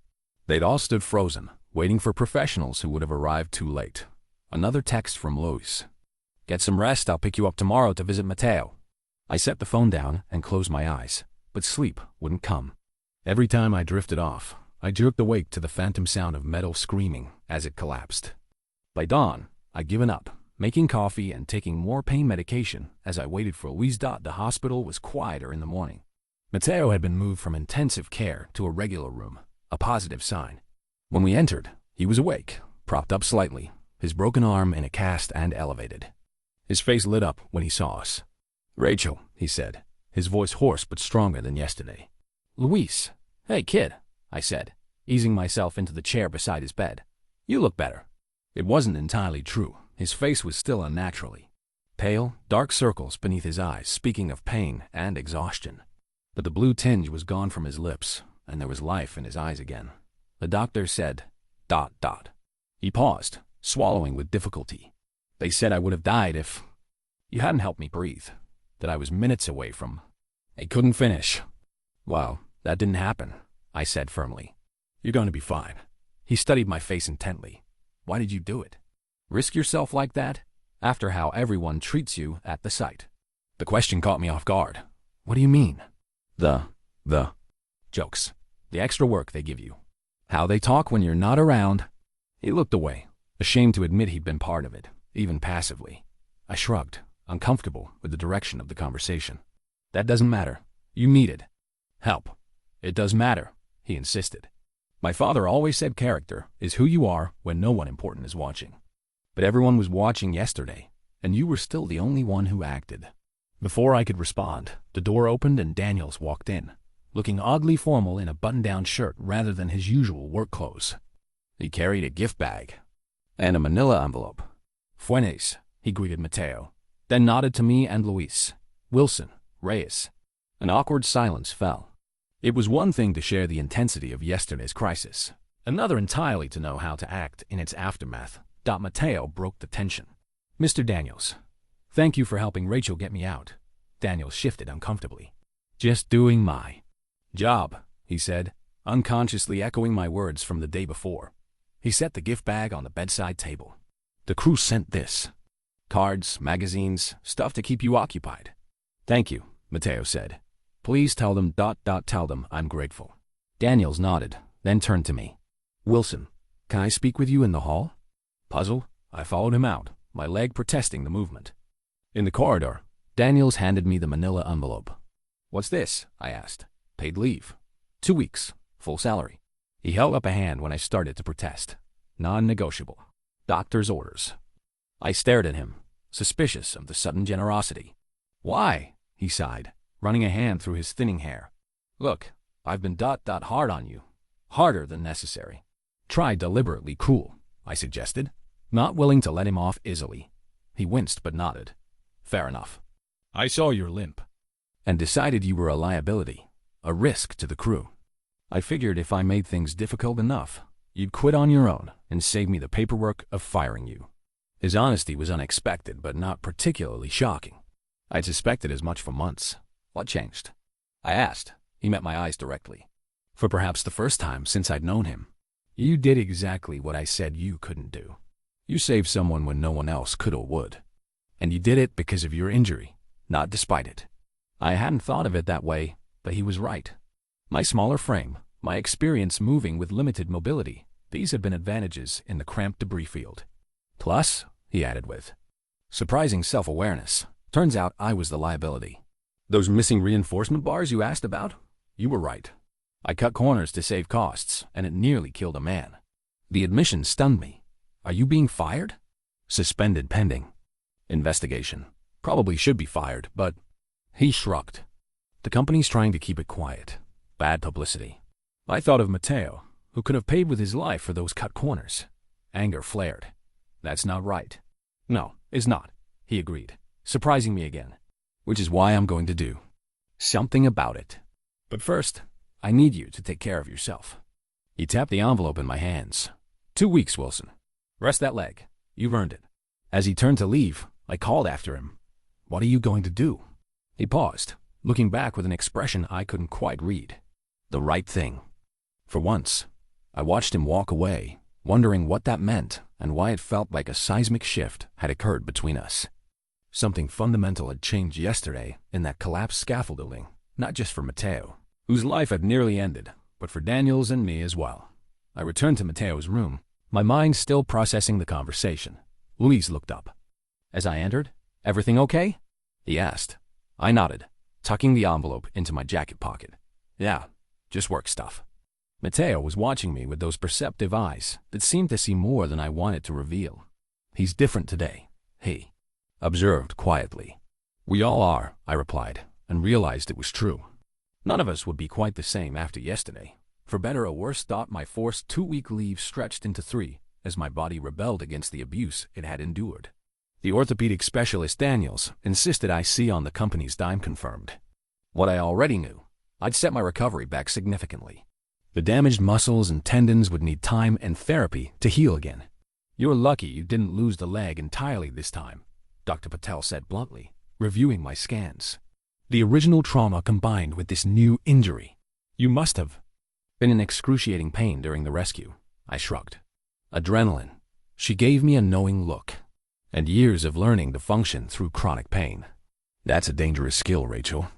They'd all stood frozen, waiting for professionals who would have arrived too late. Another text from Luis. "Get some rest. I'll pick you up tomorrow to visit Mateo." I set the phone down and closed my eyes, but sleep wouldn't come. Every time I drifted off, I jerked awake to the phantom sound of metal screaming as it collapsed. By dawn, I'd given up, making coffee and taking more pain medication as I waited for Luis. The hospital was quieter in the morning. Mateo had been moved from intensive care to a regular room, a positive sign. When we entered, he was awake, propped up slightly, his broken arm in a cast and elevated. His face lit up when he saw us. "Rachel," he said, his voice hoarse but stronger than yesterday. "Luis. Hey, kid," I said, easing myself into the chair beside his bed. "You look better." It wasn't entirely true. His face was still unnaturally pale, dark circles beneath his eyes speaking of pain and exhaustion. But the blue tinge was gone from his lips, and there was life in his eyes again. The doctor said, ... He paused, swallowing with difficulty. "They said I would have died if..." You hadn't helped me breathe, that I was minutes away from. I couldn't finish. Well, that didn't happen, I said firmly. You're going to be fine. He studied my face intently. Why did you do it? Risk yourself like that? After how everyone treats you at the site. The question caught me off guard. What do you mean? The jokes. The extra work they give you. How they talk when you're not around. He looked away, ashamed to admit he'd been part of it, even passively. I shrugged, uncomfortable with the direction of the conversation. That doesn't matter. You needed help. It does matter, he insisted. My father always said character is who you are when no one important is watching. But everyone was watching yesterday, and you were still the only one who acted. Before I could respond, the door opened and Daniels walked in, looking oddly formal in a button-down shirt rather than his usual work clothes. He carried a gift bag and a manila envelope. Fuenes, he greeted Mateo, then nodded to me and Luis. Wilson, Reyes. An awkward silence fell. It was one thing to share the intensity of yesterday's crisis, another entirely to know how to act in its aftermath. Mateo broke the tension. Mr. Daniels, thank you for helping Rachel get me out. Daniels shifted uncomfortably. Just doing my job, he said, unconsciously echoing my words from the day before. He set the gift bag on the bedside table. The crew sent this. Cards, magazines, stuff to keep you occupied. Thank you, Mateo said. Please tell them tell them I'm grateful. Daniels nodded, then turned to me. Wilson, can I speak with you in the hall? Puzzled, I followed him out, my leg protesting the movement. In the corridor, Daniels handed me the manila envelope. What's this? I asked. Paid leave. 2 weeks, full salary. He held up a hand when I started to protest. Non-negotiable. Doctor's orders. I stared at him, suspicious of the sudden generosity. Why? He sighed, running a hand through his thinning hair. Look, I've been hard on you. Harder than necessary. Try deliberately cruel, I suggested, not willing to let him off easily. He winced but nodded. Fair enough. I saw your limp and decided you were a liability, a risk to the crew. I figured if I made things difficult enough, you'd quit on your own and save me the paperwork of firing you. His honesty was unexpected but not particularly shocking. I'd suspected as much for months. What changed? I asked. He met my eyes directly. For perhaps the first time since I'd known him. You did exactly what I said you couldn't do. You saved someone when no one else could or would. And you did it because of your injury, not despite it. I hadn't thought of it that way, but he was right. My smaller frame, my experience moving with limited mobility, these had been advantages in the cramped debris field. Plus, he added with surprising self-awareness, turns out I was the liability. Those missing reinforcement bars you asked about? You were right. I cut corners to save costs, and it nearly killed a man. The admission stunned me. Are you being fired? Suspended pending. Investigation. Probably should be fired, but... He shrugged. The company's trying to keep it quiet. Bad publicity. I thought of Mateo, who could have paid with his life for those cut corners. Anger flared. That's not right. No, it's not, he agreed, surprising me again. Which is why I'm going to do something about it. But first, I need you to take care of yourself. He tapped the envelope in my hands. 2 weeks, Wilson. Rest that leg. You've earned it. As he turned to leave, I called after him. What are you going to do? He paused, looking back with an expression I couldn't quite read. The right thing. For once, I watched him walk away, wondering what that meant and why it felt like a seismic shift had occurred between us. Something fundamental had changed yesterday in that collapsed scaffolding, not just for Mateo, whose life had nearly ended, but for Daniels and me as well. I returned to Mateo's room, my mind still processing the conversation. Luis looked up. As I entered, everything okay? He asked. I nodded, tucking the envelope into my jacket pocket. Yeah, just work stuff. Mateo was watching me with those perceptive eyes that seemed to see more than I wanted to reveal. He's different today, he observed quietly. We all are, I replied, and realized it was true. None of us would be quite the same after yesterday. For better or worse, thought my forced 2-week leave stretched into 3 as my body rebelled against the abuse it had endured. The orthopedic specialist Daniels insisted I see on the company's dime confirmed. What I already knew, I'd set my recovery back significantly. The damaged muscles and tendons would need time and therapy to heal again. You're lucky you didn't lose the leg entirely this time, Dr. Patel said bluntly, reviewing my scans. "The original trauma combined with this new injury. You must have been in excruciating pain during the rescue." I shrugged. "Adrenaline." She gave me a knowing look. "And years of learning to function through chronic pain. That's a dangerous skill, Rachel.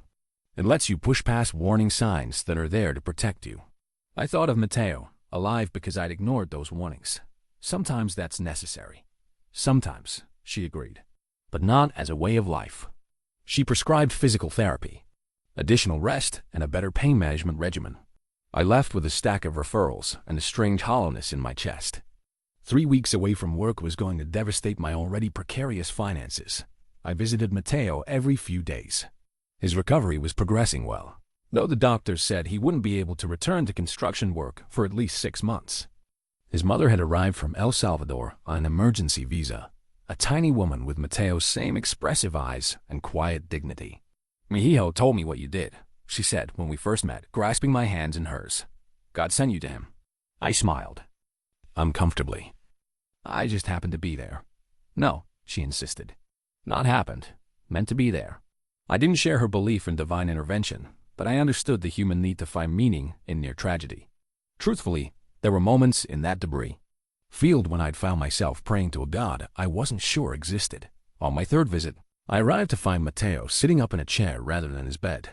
It lets you push past warning signs that are there to protect you." I thought of Mateo, alive because I'd ignored those warnings. "Sometimes that's necessary." "Sometimes," she agreed, "but not as a way of life." She prescribed physical therapy, additional rest, and a better pain management regimen. I left with a stack of referrals and a strange hollowness in my chest. 3 weeks away from work was going to devastate my already precarious finances. I visited Mateo every few days. His recovery was progressing well, though the doctors said he wouldn't be able to return to construction work for at least 6 months. His mother had arrived from El Salvador on an emergency visa, a tiny woman with Mateo's same expressive eyes and quiet dignity. "Mijo told me what you did," she said when we first met, grasping my hands in hers. "God sent you to him." I smiled, uncomfortably. "I just happened to be there." "No," she insisted. "Not happened. Meant to be there." I didn't share her belief in divine intervention, but I understood the human need to find meaning in near tragedy. Truthfully, there were moments in that debris field when I'd found myself praying to a God I wasn't sure existed. On my third visit, I arrived to find Mateo sitting up in a chair rather than his bed,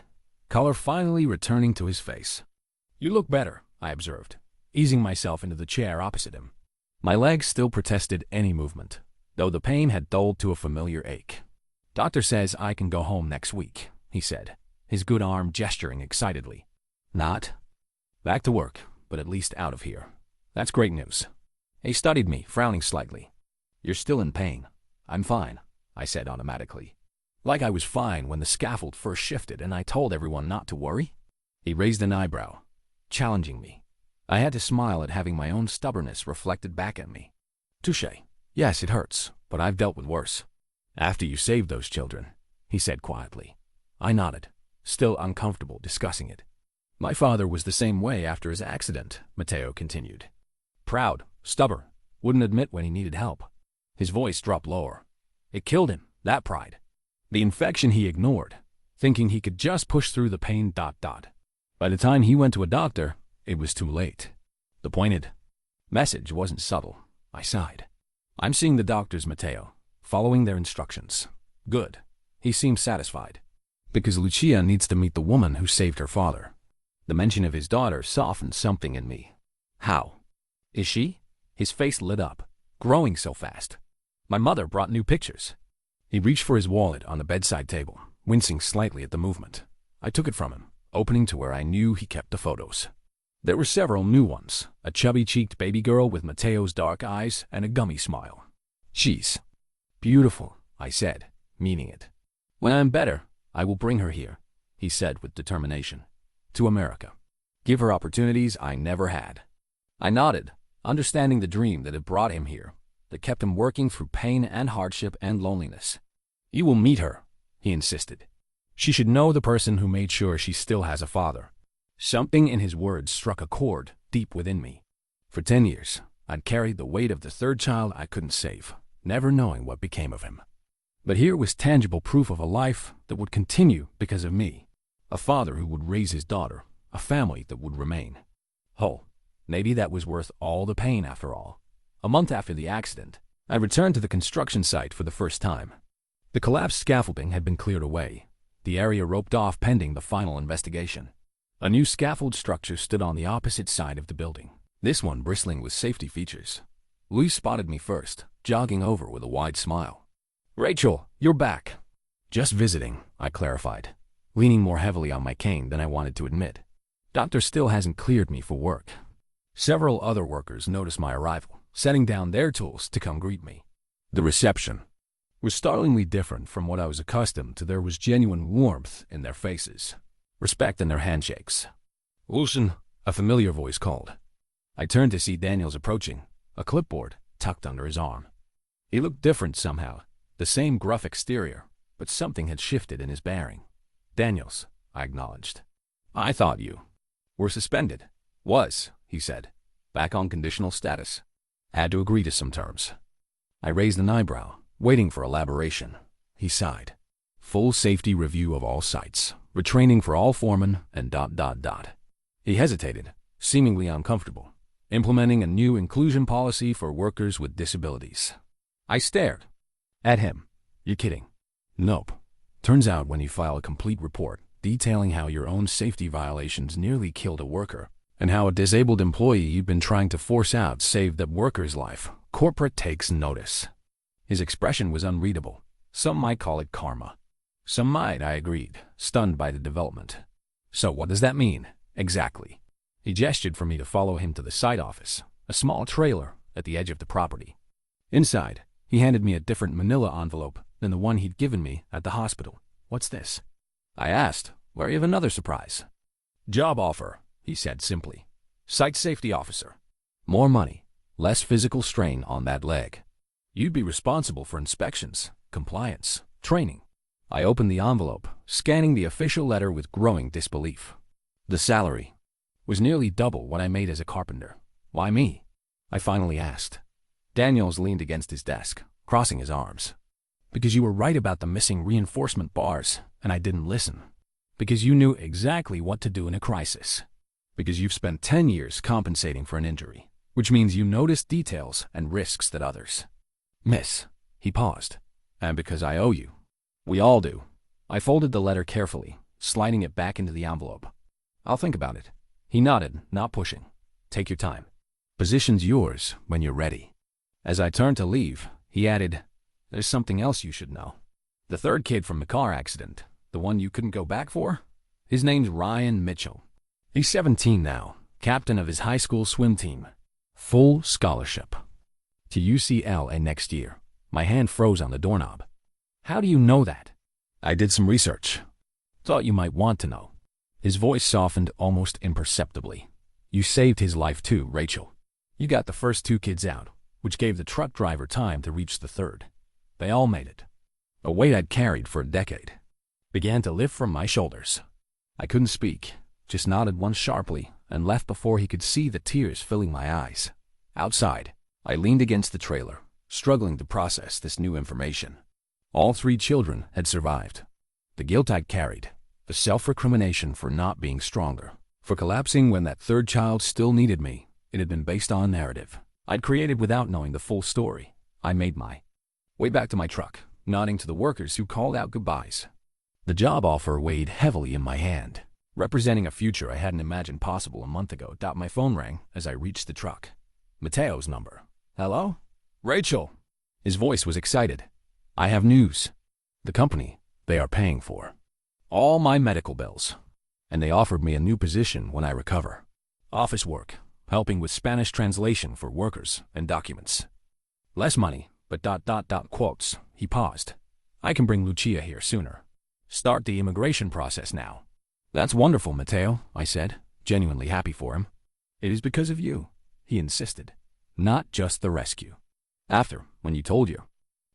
color finally returning to his face. "You look better," I observed, easing myself into the chair opposite him. My legs still protested any movement, though the pain had dulled to a familiar ache. "Doctor says I can go home next week," he said, his good arm gesturing excitedly. "Not back to work, but at least out of here. That's great news." He studied me, frowning slightly. "You're still in pain." "I'm fine," I said automatically. Like I was fine when the scaffold first shifted and I told everyone not to worry. He raised an eyebrow, challenging me. I had to smile at having my own stubbornness reflected back at me. "Touché. Yes, it hurts, but I've dealt with worse." "After you saved those children," he said quietly. I nodded, still uncomfortable discussing it. "My father was the same way after his accident," Mateo continued. "Proud, stubborn, wouldn't admit when he needed help." His voice dropped lower. "It killed him, that pride. The infection he ignored, thinking he could just push through the pain. By the time he went to a doctor, it was too late." The pointed message wasn't subtle. I sighed. "I'm seeing the doctors, Mateo, following their instructions." "Good." He seemed satisfied. "Because Lucia needs to meet the woman who saved her father." The mention of his daughter softened something in me. "How? Is she?" His face lit up, growing so fast. "My mother brought new pictures." He reached for his wallet on the bedside table, wincing slightly at the movement. I took it from him, opening to where I knew he kept the photos. There were several new ones, a chubby-cheeked baby girl with Mateo's dark eyes and a gummy smile. "She's beautiful," I said, meaning it. "When I'm better, I will bring her here," he said with determination. "To America. Give her opportunities I never had." I nodded, understanding the dream that had brought him here, that kept him working through pain and hardship and loneliness. "You will meet her," he insisted. "She should know the person who made sure she still has a father." Something in his words struck a chord deep within me. For 10 years, I'd carried the weight of the third child I couldn't save, never knowing what became of him. But here was tangible proof of a life that would continue because of me, a father who would raise his daughter, a family that would remain. Oh, maybe that was worth all the pain after all. A month after the accident, I returned to the construction site for the first time. The collapsed scaffolding had been cleared away, the area roped off pending the final investigation. A new scaffold structure stood on the opposite side of the building, this one bristling with safety features. Luis spotted me first, jogging over with a wide smile. "Rachel, you're back." "Just visiting," I clarified, leaning more heavily on my cane than I wanted to admit. "Doctor still hasn't cleared me for work." Several other workers noticed my arrival, setting down their tools to come greet me. The reception was startlingly different from what I was accustomed to. There was genuine warmth in their faces, respect in their handshakes. "Wilson," a familiar voice called. I turned to see Daniels approaching, a clipboard tucked under his arm. He looked different somehow, the same gruff exterior, but something had shifted in his bearing. "Daniels," I acknowledged. "I thought you were suspended." "Was," he said, "back on conditional status. Had to agree to some terms." I raised an eyebrow, waiting for elaboration. he sighed. Full safety review of all sites, retraining for all foremen, and ... He hesitated, seemingly uncomfortable. Implementing a new inclusion policy for workers with disabilities. I stared at him. You kidding? Nope. Turns out when you file a complete report detailing how your own safety violations nearly killed a worker, and how a disabled employee you'd been trying to force out saved that worker's life, corporate takes notice. His expression was unreadable. Some might call it karma. Some might, I agreed, stunned by the development. So what does that mean, exactly? He gestured for me to follow him to the site office, a small trailer at the edge of the property. Inside, he handed me a different manila envelope than the one he'd given me at the hospital. What's this? I asked, wary of another surprise. Job offer, he said simply. Site safety officer. More money, less physical strain on that leg. You'd be responsible for inspections, compliance, training. I opened the envelope, scanning the official letter with growing disbelief. The salary was nearly double what I made as a carpenter. Why me? I finally asked. Daniels leaned against his desk, crossing his arms. Because you were right about the missing reinforcement bars, and I didn't listen. Because you knew exactly what to do in a crisis. Because you've spent 10 years compensating for an injury, which means you notice details and risks that others miss. He paused. And because I owe you. We all do. I folded the letter carefully, sliding it back into the envelope. I'll think about it. He nodded, not pushing. Take your time. Position's yours when you're ready. As I turned to leave, he added, there's something else you should know. The third kid from the car accident, the one you couldn't go back for? His name's Ryan Mitchell. He's 17 now, captain of his high school swim team. Full scholarship. To UCLA next year. My hand froze on the doorknob. How do you know that? I did some research. Thought you might want to know. His voice softened almost imperceptibly. You saved his life too, Rachel. You got the first 2 kids out, which gave the truck driver time to reach the third. They all made it. A weight I'd carried for a decade began to lift from my shoulders. I couldn't speak, just nodded once sharply and left before he could see the tears filling my eyes. Outside, I leaned against the trailer, struggling to process this new information. All 3 children had survived. The guilt I'd carried, the self-recrimination for not being stronger, for collapsing when that third child still needed me, it had been based on narrative I'd created without knowing the full story. I made my way back to my truck, nodding to the workers who called out goodbyes. The job offer weighed heavily in my hand, representing a future I hadn't imagined possible a month ago. My phone rang as I reached the truck. Mateo's number. Hello? Rachel. His voice was excited. I have news. The company, they are paying for all my medical bills, and they offered me a new position when I recover. Office work, helping with Spanish translation for workers and documents. Less money, but ... quotes. He paused. I can bring Lucia here sooner. Start the immigration process now. That's wonderful, Mateo, I said, genuinely happy for him. It is because of you, he insisted. Not just the rescue. After, when you told your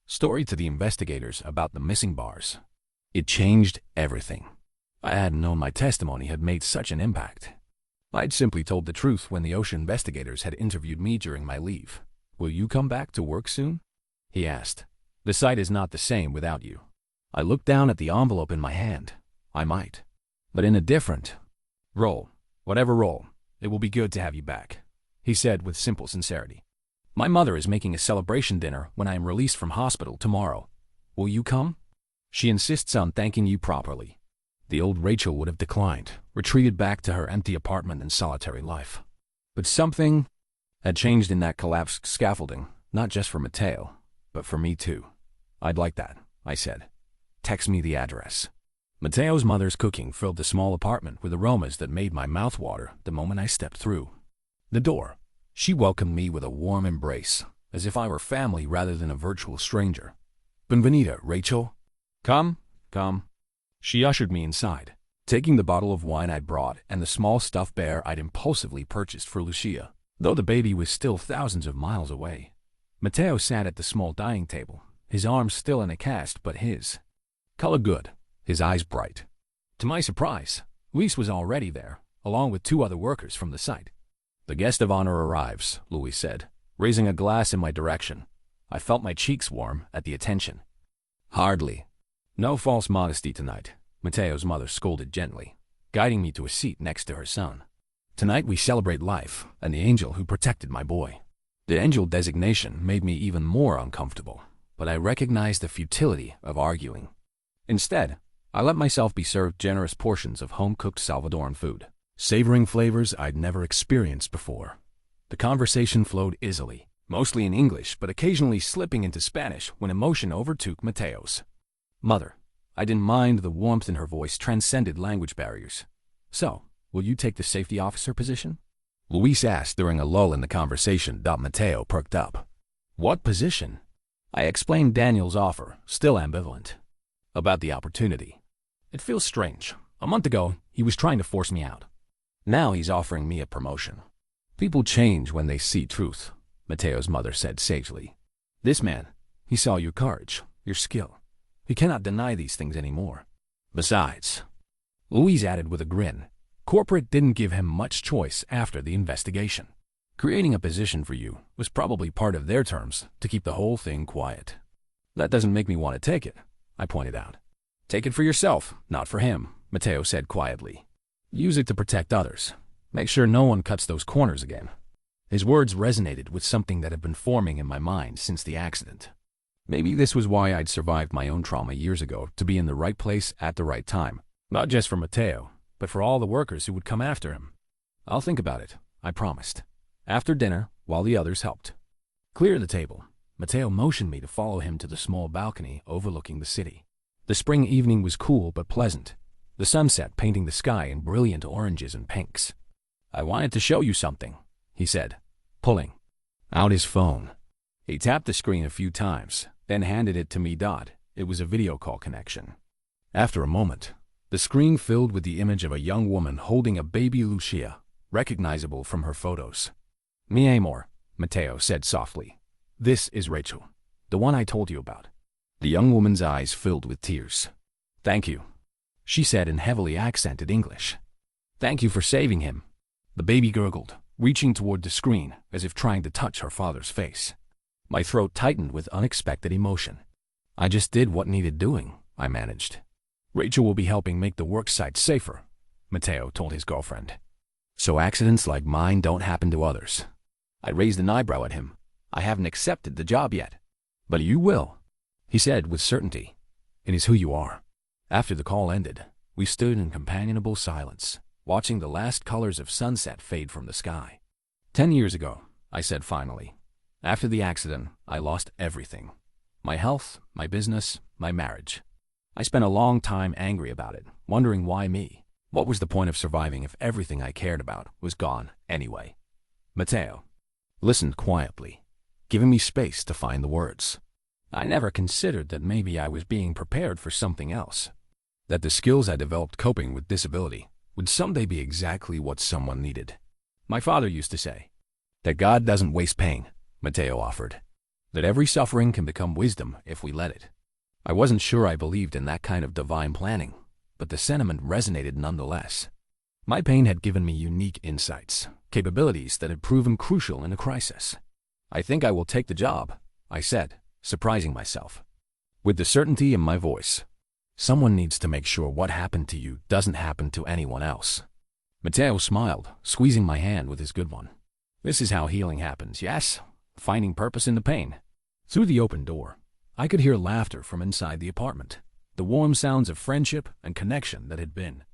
story to the investigators about the missing bars, it changed everything. I hadn't known my testimony had made such an impact. I'd simply told the truth when the OSHA investigators had interviewed me during my leave. Will you come back to work soon? He asked. The site is not the same without you. I looked down at the envelope in my hand. I might. But in a different role. Whatever role, it will be good to have you back, he said with simple sincerity. My mother is making a celebration dinner when I am released from hospital tomorrow. Will you come? She insists on thanking you properly. The old Rachel would have declined, retreated back to her empty apartment and solitary life. But something had changed in that collapsed scaffolding, not just for Mateo, but for me too. I'd like that, I said. Text me the address. Mateo's mother's cooking filled the small apartment with aromas that made my mouth water the moment I stepped through the door. She welcomed me with a warm embrace, as if I were family rather than a virtual stranger. Benvenida, Rachel. Come, come. She ushered me inside, taking the bottle of wine I'd brought and the small stuffed bear I'd impulsively purchased for Lucia, though the baby was still thousands of miles away. Mateo sat at the small dining table, his arms still in a cast, but his color good, his eyes bright. To my surprise, Luis was already there, along with 2 other workers from the site. The guest of honor arrives, Luis said, raising a glass in my direction. I felt my cheeks warm at the attention. Hardly, No false modesty tonight, Mateo's mother scolded gently, guiding me to a seat next to her son. Tonight we celebrate life and the angel who protected my boy. The angel designation made me even more uncomfortable, but I recognized the futility of arguing. Instead, I let myself be served generous portions of home-cooked Salvadoran food, savoring flavors I'd never experienced before. The conversation flowed easily, mostly in English, but occasionally slipping into Spanish when emotion overtook Mateo's. Mother, I didn't mind the warmth in her voice transcended language barriers. So, will you take the safety officer position? Luis asked during a lull in the conversation. Mateo perked up. What position? I explained Daniel's offer, still ambivalent, about the opportunity. It feels strange. A month ago, he was trying to force me out. Now he's offering me a promotion. People change when they see truth, Mateo's mother said sagely. This man, he saw your courage, your skill. He cannot deny these things anymore. Besides, Luis added with a grin, corporate didn't give him much choice after the investigation. Creating a position for you was probably part of their terms to keep the whole thing quiet. That doesn't make me want to take it, I pointed out. Take it for yourself, not for him, Mateo said quietly. Use it to protect others. Make sure no one cuts those corners again. His words resonated with something that had been forming in my mind since the accident. Maybe this was why I'd survived my own trauma years ago, to be in the right place at the right time. Not just for Mateo, but for all the workers who would come after him. I'll think about it, I promised. After dinner, while the others helped clear the table, Mateo motioned me to follow him to the small balcony overlooking the city. The spring evening was cool but pleasant, the sunset painting the sky in brilliant oranges and pinks. I wanted to show you something, he said, pulling out his phone. He tapped the screen a few times, then handed it to me. It was a video call connection. After a moment, the screen filled with the image of a young woman holding a baby Lucia, recognizable from her photos. Mi amor, Mateo said softly. This is Rachel, the one I told you about. The young woman's eyes filled with tears. Thank you, she said in heavily accented English. Thank you for saving him. The baby gurgled, reaching toward the screen as if trying to touch her father's face. My throat tightened with unexpected emotion. I just did what needed doing, I managed. Rachel will be helping make the work site safer, Mateo told his girlfriend. So accidents like mine don't happen to others. I raised an eyebrow at him. I haven't accepted the job yet. But you will, he said with certainty. It is who you are. After the call ended, we stood in companionable silence, watching the last colors of sunset fade from the sky. 10 years ago, I said finally. After the accident, I lost everything. My health, my business, my marriage. I spent a long time angry about it, wondering why me. What was the point of surviving if everything I cared about was gone anyway? Mateo listened quietly, giving me space to find the words. I never considered that maybe I was being prepared for something else. That the skills I developed coping with disability would someday be exactly what someone needed. My father used to say that God doesn't waste pain, Mateo offered. That every suffering can become wisdom if we let it. I wasn't sure I believed in that kind of divine planning, but the sentiment resonated nonetheless. My pain had given me unique insights, capabilities that had proven crucial in a crisis. I think I will take the job, I said, surprising myself. With the certainty in my voice. Someone needs to make sure what happened to you doesn't happen to anyone else. Mateo smiled, squeezing my hand with his good one. This is how healing happens, yes? Finding purpose in the pain. Through the open door, I could hear laughter from inside the apartment, the warm sounds of friendship and connection that had been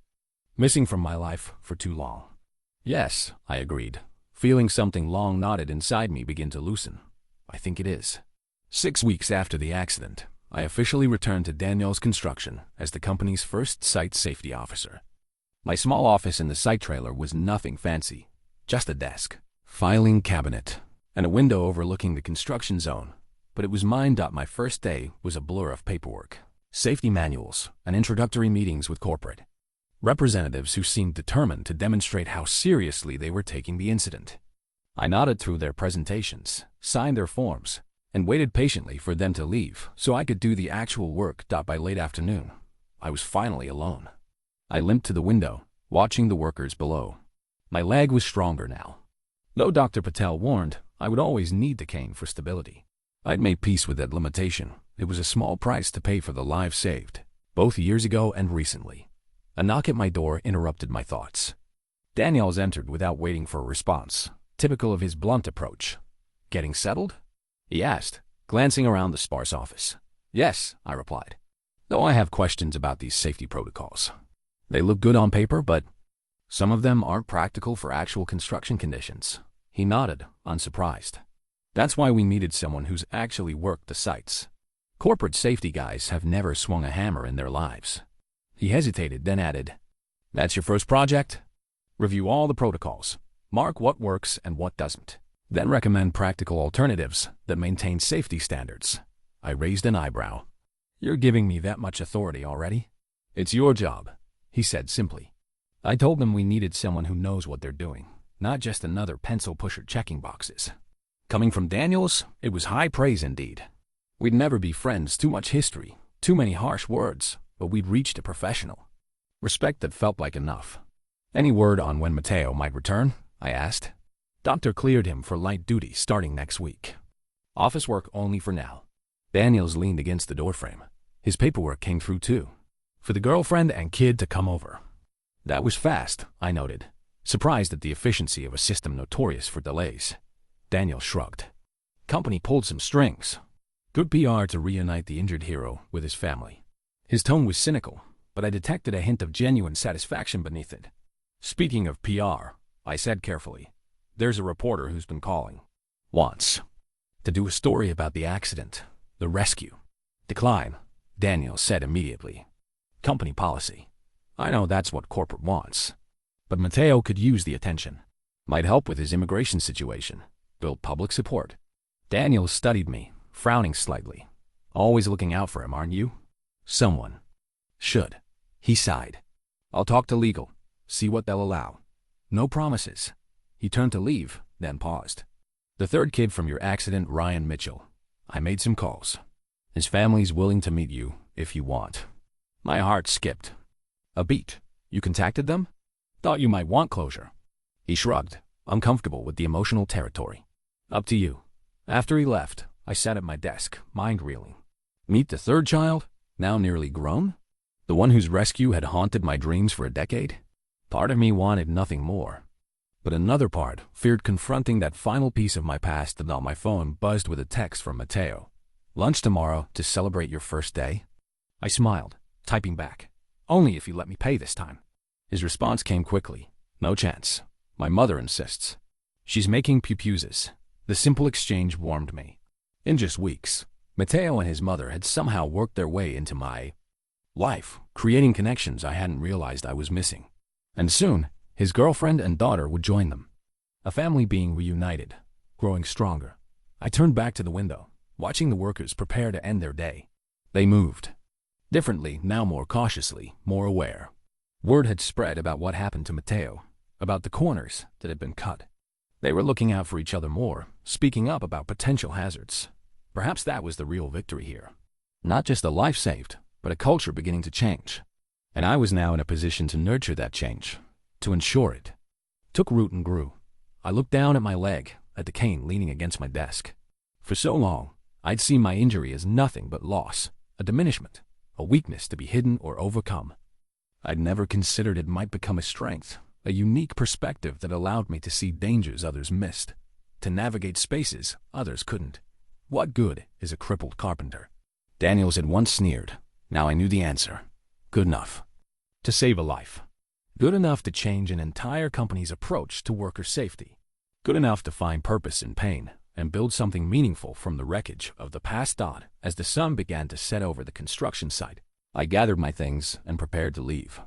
missing from my life for too long. Yes, I agreed, feeling something long knotted inside me begin to loosen. I think it is. 6 weeks after the accident, I officially returned to Daniel's Construction as the company's first site safety officer. My small office in the site trailer was nothing fancy, just a desk, filing cabinet, and a window overlooking the construction zone. But it was mine. My first day was a blur of paperwork, safety manuals, and introductory meetings with corporate representatives who seemed determined to demonstrate how seriously they were taking the incident. I nodded through their presentations, signed their forms, and waited patiently for them to leave so I could do the actual work. By late afternoon, I was finally alone. I limped to the window, watching the workers below. My leg was stronger now. Though Dr. Patel warned I would always need the cane for stability, I'd made peace with that limitation. It was a small price to pay for the lives saved, both years ago and recently. A knock at my door interrupted my thoughts. Daniels entered without waiting for a response, typical of his blunt approach. "Getting settled?" he asked, glancing around the sparse office. "Yes," I replied, "though I have questions about these safety protocols. They look good on paper, but some of them aren't practical for actual construction conditions." He nodded, unsurprised. "That's why we needed someone who's actually worked the sites. Corporate safety guys have never swung a hammer in their lives." He hesitated, then added, "That's your first project? Review all the protocols, mark what works and what doesn't, then recommend practical alternatives that maintain safety standards." I raised an eyebrow. "You're giving me that much authority already?" "It's your job," he said simply. I told them we needed someone who knows what they're doing, not just another pencil pusher checking boxes. Coming from Daniels, it was high praise indeed. We'd never be friends, too much history, too many harsh words, but we'd reached a professional respect that felt like enough. "Any word on when Mateo might return?" I asked. "Doctor cleared him for light duty starting next week. Office work only for now." Daniels leaned against the doorframe. His paperwork came through too, for the girlfriend and kid to come over. That was fast, I noted, surprised at the efficiency of a system notorious for delays. Daniel shrugged. "Company pulled some strings. Good PR to reunite the injured hero with his family." His tone was cynical, but I detected a hint of genuine satisfaction beneath it. "Speaking of PR," I said carefully, "there's a reporter who's been calling. Wants to do a story about the accident, the rescue." "Decline," Daniel said immediately. "Company policy. I know that's what corporate wants. But Mateo could use the attention. Might help with his immigration situation. Build public support." Daniel studied me, frowning slightly. "Always looking out for him, aren't you?" "Someone should." He sighed. "I'll talk to legal, see what they'll allow. No promises." He turned to leave, then paused. "The third kid from your accident, Ryan Mitchell. I made some calls. His family's willing to meet you if you want." My heart skipped a beat. "You contacted them? Thought you might want closure." He shrugged, uncomfortable with the emotional territory. "Up to you." After he left, I sat at my desk, mind reeling. Meet the third child, now nearly grown? The one whose rescue had haunted my dreams for a decade? Part of me wanted nothing more. But another part feared confronting that final piece of my past that on my phone buzzed with a text from Mateo. "Lunch tomorrow to celebrate your first day?" I smiled, typing back, "Only if you let me pay this time." His response came quickly. "No chance. My mother insists. She's making pupusas." The simple exchange warmed me. In just weeks, Mateo and his mother had somehow worked their way into my life, creating connections I hadn't realized I was missing. And soon, his girlfriend and daughter would join them. A family being reunited, growing stronger. I turned back to the window, watching the workers prepare to end their day. They moved. Differently, now more cautiously, more aware. Word had spread about what happened to Mateo, about the corners that had been cut. They were looking out for each other more, speaking up about potential hazards. Perhaps that was the real victory here. Not just a life saved, but a culture beginning to change. And I was now in a position to nurture that change, to ensure it. Took root and grew. I looked down at my leg, at the cane leaning against my desk. For so long, I'd seen my injury as nothing but loss, a diminishment, a weakness to be hidden or overcome. I'd never considered it might become a strength, a unique perspective that allowed me to see dangers others missed, to navigate spaces others couldn't. What good is a crippled carpenter? Daniels had once sneered. Now I knew the answer. Good enough to save a life. Good enough to change an entire company's approach to worker safety. Good enough to find purpose in pain and build something meaningful from the wreckage of the past. As the sun began to set over the construction site, I gathered my things and prepared to leave.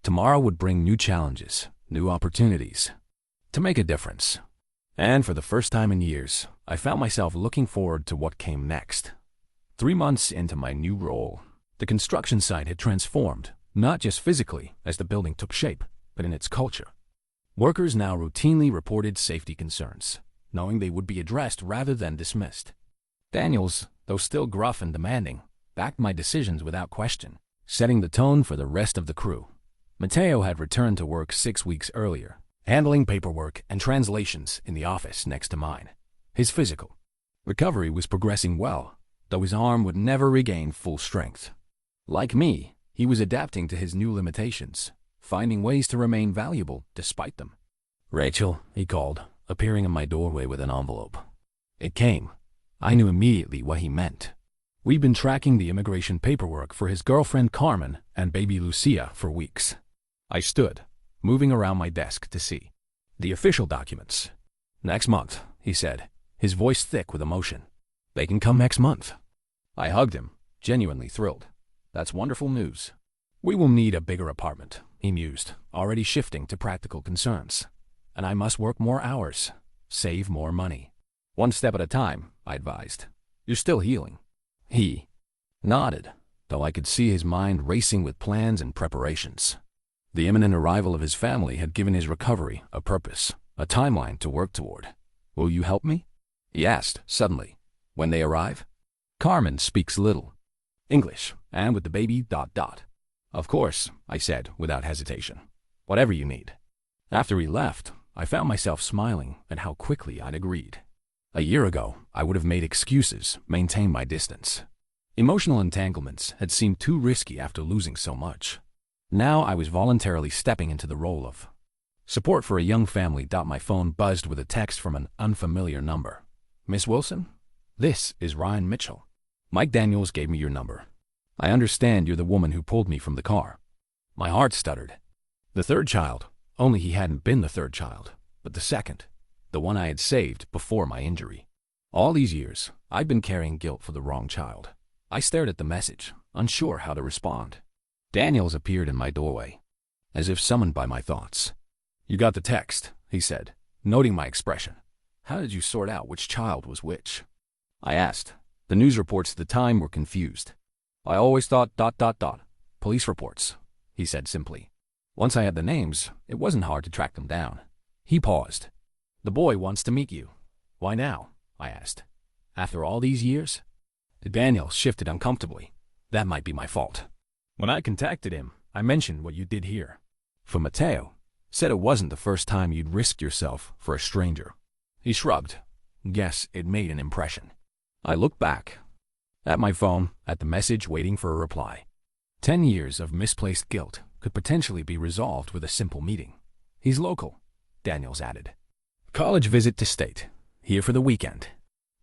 Tomorrow would bring new challenges, new opportunities to make a difference. And for the first time in years, I found myself looking forward to what came next. 3 months into my new role, the construction site had transformed, not just physically as the building took shape, but in its culture. Workers now routinely reported safety concerns, knowing they would be addressed rather than dismissed. Daniels, though still gruff and demanding, backed my decisions without question, setting the tone for the rest of the crew. Mateo had returned to work 6 weeks earlier, handling paperwork and translations in the office next to mine. His physical recovery was progressing well, though his arm would never regain full strength. Like me, He was adapting to his new limitations, finding ways to remain valuable despite them. "Rachel," he called, appearing in my doorway with an envelope. It came. I knew immediately what he meant. We'd been tracking the immigration paperwork for his girlfriend Carmen and baby Lucia for weeks. I stood, moving around my desk to see the official documents. "Next month," he said, his voice thick with emotion. "They can come next month." I hugged him, genuinely thrilled. "That's wonderful news." "We will need a bigger apartment," he mused, already shifting to practical concerns. "And I must work more hours, save more money." "One step at a time," I advised. "You're still healing." He nodded, though I could see his mind racing with plans and preparations. The imminent arrival of his family had given his recovery a purpose, a timeline to work toward. "Will you help me?" he asked, suddenly. "When they arrive?" "Carmen speaks little English, and with the baby ... "Of course," I said without hesitation. "Whatever you need." After he left, I found myself smiling at how quickly I'd agreed. A year ago, I would have made excuses, maintained my distance. Emotional entanglements had seemed too risky after losing so much. Now I was voluntarily stepping into the role of support for a young family. My phone buzzed with a text from an unfamiliar number. "Miss Wilson? This is Ryan Mitchell. Mike Daniels gave me your number. I understand you're the woman who pulled me from the car." My heart stuttered. The third child, only he hadn't been the third child, but the second, the one I had saved before my injury. All these years, I'd been carrying guilt for the wrong child. I stared at the message, unsure how to respond. Daniels appeared in my doorway, as if summoned by my thoughts. "You got the text," he said, noting my expression. "How did you sort out which child was which?" I asked. The news reports at the time were confused. "I always thought ... police reports," he said simply. Once I had the names, it wasn't hard to track them down. He paused. "The boy wants to meet you." "Why now?" I asked. "After all these years?" Daniel shifted uncomfortably. "That might be my fault. When I contacted him, I mentioned what you did here. For Mateo, said it wasn't the first time you'd risked yourself for a stranger." He shrugged. Yes, it made an impression. I looked back at my phone, at the message waiting for a reply. 10 years of misplaced guilt could potentially be resolved with a simple meeting. "He's local," Daniels added. "College visit to state, here for the weekend,"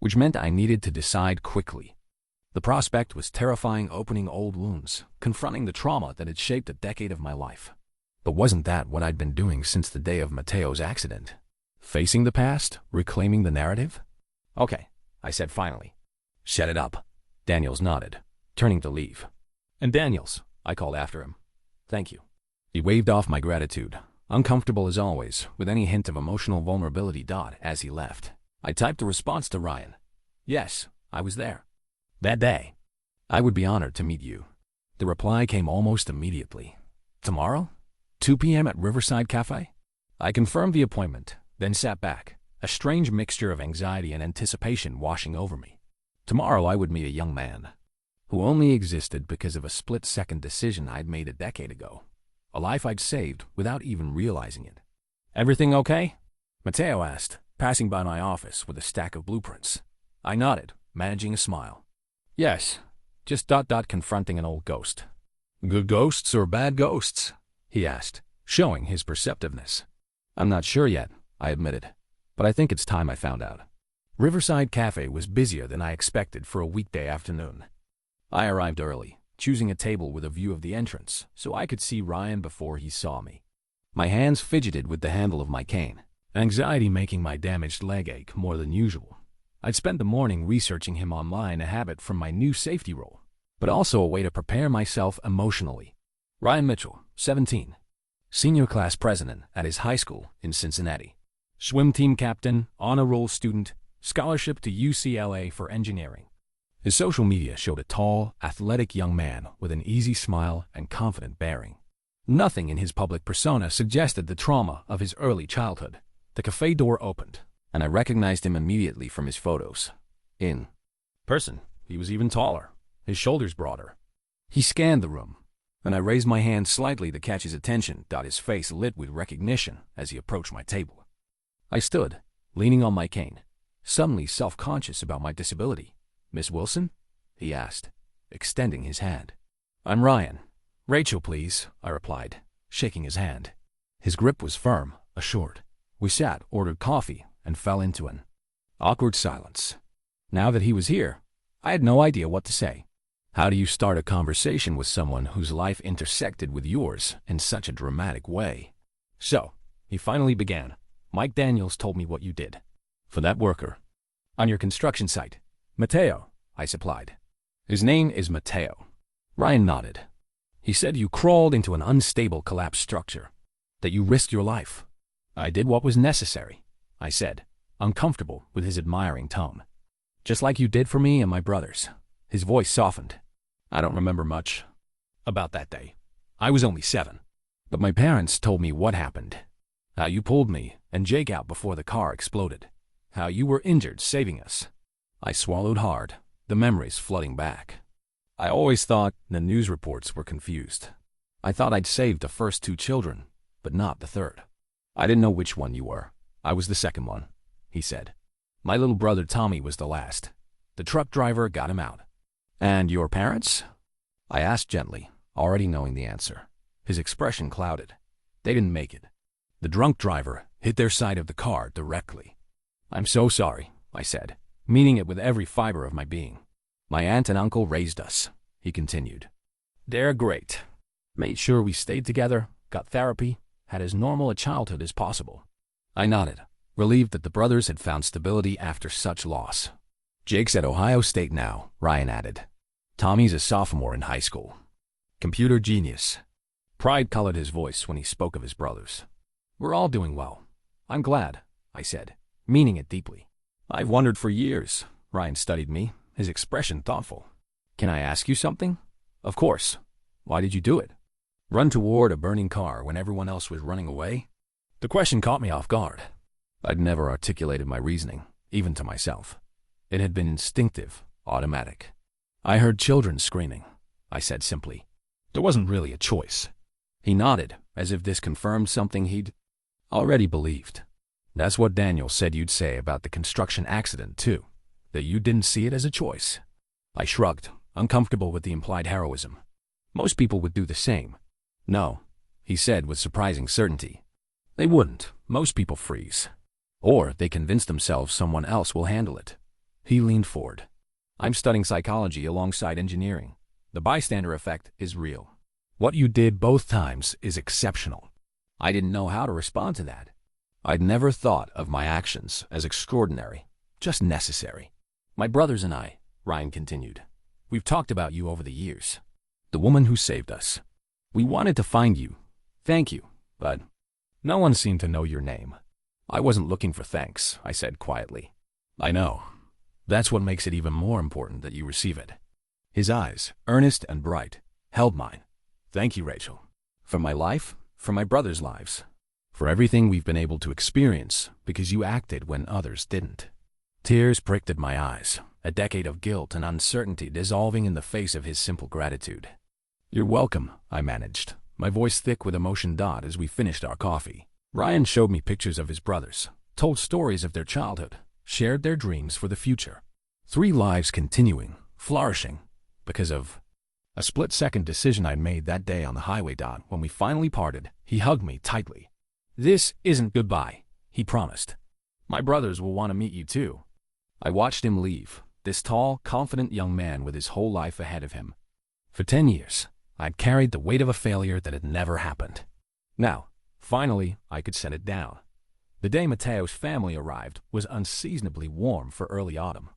which meant I needed to decide quickly. The prospect was terrifying, opening old wounds, confronting the trauma that had shaped a decade of my life. But wasn't that what I'd been doing since the day of Mateo's accident? Facing the past, reclaiming the narrative? "Okay," I said finally. "Set it up." Daniels nodded, turning to leave. "And Daniels," I called after him. "Thank you." He waved off my gratitude, uncomfortable as always, with any hint of emotional vulnerability. As he left, I typed a response to Ryan. "Yes, I was there that day. I would be honored to meet you." The reply came almost immediately. "Tomorrow? 2 p.m. at Riverside Cafe?" I confirmed the appointment, then sat back, a strange mixture of anxiety and anticipation washing over me. Tomorrow I would meet a young man who only existed because of a split-second decision I'd made a decade ago. A life I'd saved without even realizing it. "Everything okay?" Mateo asked, passing by my office with a stack of blueprints. I nodded, managing a smile. "Yes, just ... confronting an old ghost." "Good ghosts or bad ghosts?" he asked, showing his perceptiveness. "I'm not sure yet," I admitted, "but I think it's time I found out." Riverside Cafe was busier than I expected for a weekday afternoon. I arrived early, choosing a table with a view of the entrance so I could see Ryan before he saw me. My hands fidgeted with the handle of my cane, anxiety making my damaged leg ache more than usual. I'd spent the morning researching him online, a habit from my new safety role, but also a way to prepare myself emotionally. Ryan Mitchell, 17. Senior class president at his high school in Cincinnati. Swim team captain, honor roll student, scholarship to UCLA for engineering. His social media showed a tall, athletic young man with an easy smile and confident bearing. Nothing in his public persona suggested the trauma of his early childhood. The cafe door opened, and I recognized him immediately from his photos. In person, he was even taller, his shoulders broader. He scanned the room, and I raised my hand slightly to catch his attention. His face lit with recognition as he approached my table. I stood, leaning on my cane, suddenly self-conscious about my disability. "Miss Wilson?" he asked, extending his hand. "I'm Ryan Rachel, please, I replied, shaking his hand. His grip was firm, assured. We sat, ordered coffee, and fell into an awkward silence. Now that he was here, I had no idea what to say. How do you start a conversation with someone whose life intersected with yours in such a dramatic way? So, he finally began. Mike Daniels told me what you did. For that worker. On your construction site. Mateo, I supplied. His name is Mateo. Ryan nodded. He said you crawled into an unstable collapsed structure. That you risked your life. I did what was necessary, I said, uncomfortable with his admiring tone. Just like you did for me and my brothers. His voice softened. I don't remember much about that day. I was only 7. But my parents told me what happened. How you pulled me and Jake out before the car exploded. How you were injured saving us. I swallowed hard, the memories flooding back. I always thought the news reports were confused. I thought I'd saved the first 2 children, but not the third. I didn't know which one you were. I was the second one, he said. My little brother Tommy was the last. The truck driver got him out. And your parents? I asked gently, already knowing the answer. His expression clouded. They didn't make it. The drunk driver hit their side of the car directly. I'm so sorry, I said, meaning it with every fiber of my being. My aunt and uncle raised us, he continued. They're great. Made sure we stayed together, got therapy, had as normal a childhood as possible. I nodded, relieved that the brothers had found stability after such loss. Jake's at Ohio State now, Ryan added. Tommy's a sophomore in high school. Computer genius. Pride colored his voice when he spoke of his brothers. We're all doing well. I'm glad, I said, meaning it deeply. I've wondered for years. Ryan studied me, his expression thoughtful. Can I ask you something? Of course. Why did you do it? Run toward a burning car when everyone else was running away? The question caught me off guard. I'd never articulated my reasoning, even to myself. It had been instinctive, automatic. I heard children screaming, I said simply. There wasn't really a choice. He nodded, as if this confirmed something he'd already believed. That's what Daniel said you'd say about the construction accident, too, that you didn't see it as a choice. I shrugged, uncomfortable with the implied heroism. Most people would do the same. No, he said with surprising certainty. They wouldn't. Most people freeze. Or they convince themselves someone else will handle it. He leaned forward. I'm studying psychology alongside engineering. The bystander effect is real. What you did both times is exceptional. I didn't know how to respond to that. I'd never thought of my actions as extraordinary, just necessary. My brothers and I, Ryan continued, we've talked about you over the years. The woman who saved us. We wanted to find you. Thank you, but no one seemed to know your name. I wasn't looking for thanks, I said quietly. I know. That's what makes it even more important that you receive it. His eyes, earnest and bright, held mine. Thank you, Rachel. For my life, for my brothers' lives, for everything we've been able to experience because you acted when others didn't. Tears pricked at my eyes, a decade of guilt and uncertainty dissolving in the face of his simple gratitude. You're welcome, I managed, my voice thick with emotion as we finished our coffee. Ryan showed me pictures of his brothers, told stories of their childhood, shared their dreams for the future. 3 lives continuing, flourishing, because of a split-second decision I'd made that day on the highway. When we finally parted, he hugged me tightly. This isn't goodbye, he promised. My brothers will want to meet you too. I watched him leave, this tall, confident young man with his whole life ahead of him. For 10 years, I'd carried the weight of a failure that had never happened. Now, finally, I could set it down. The day Mateo's family arrived was unseasonably warm for early autumn.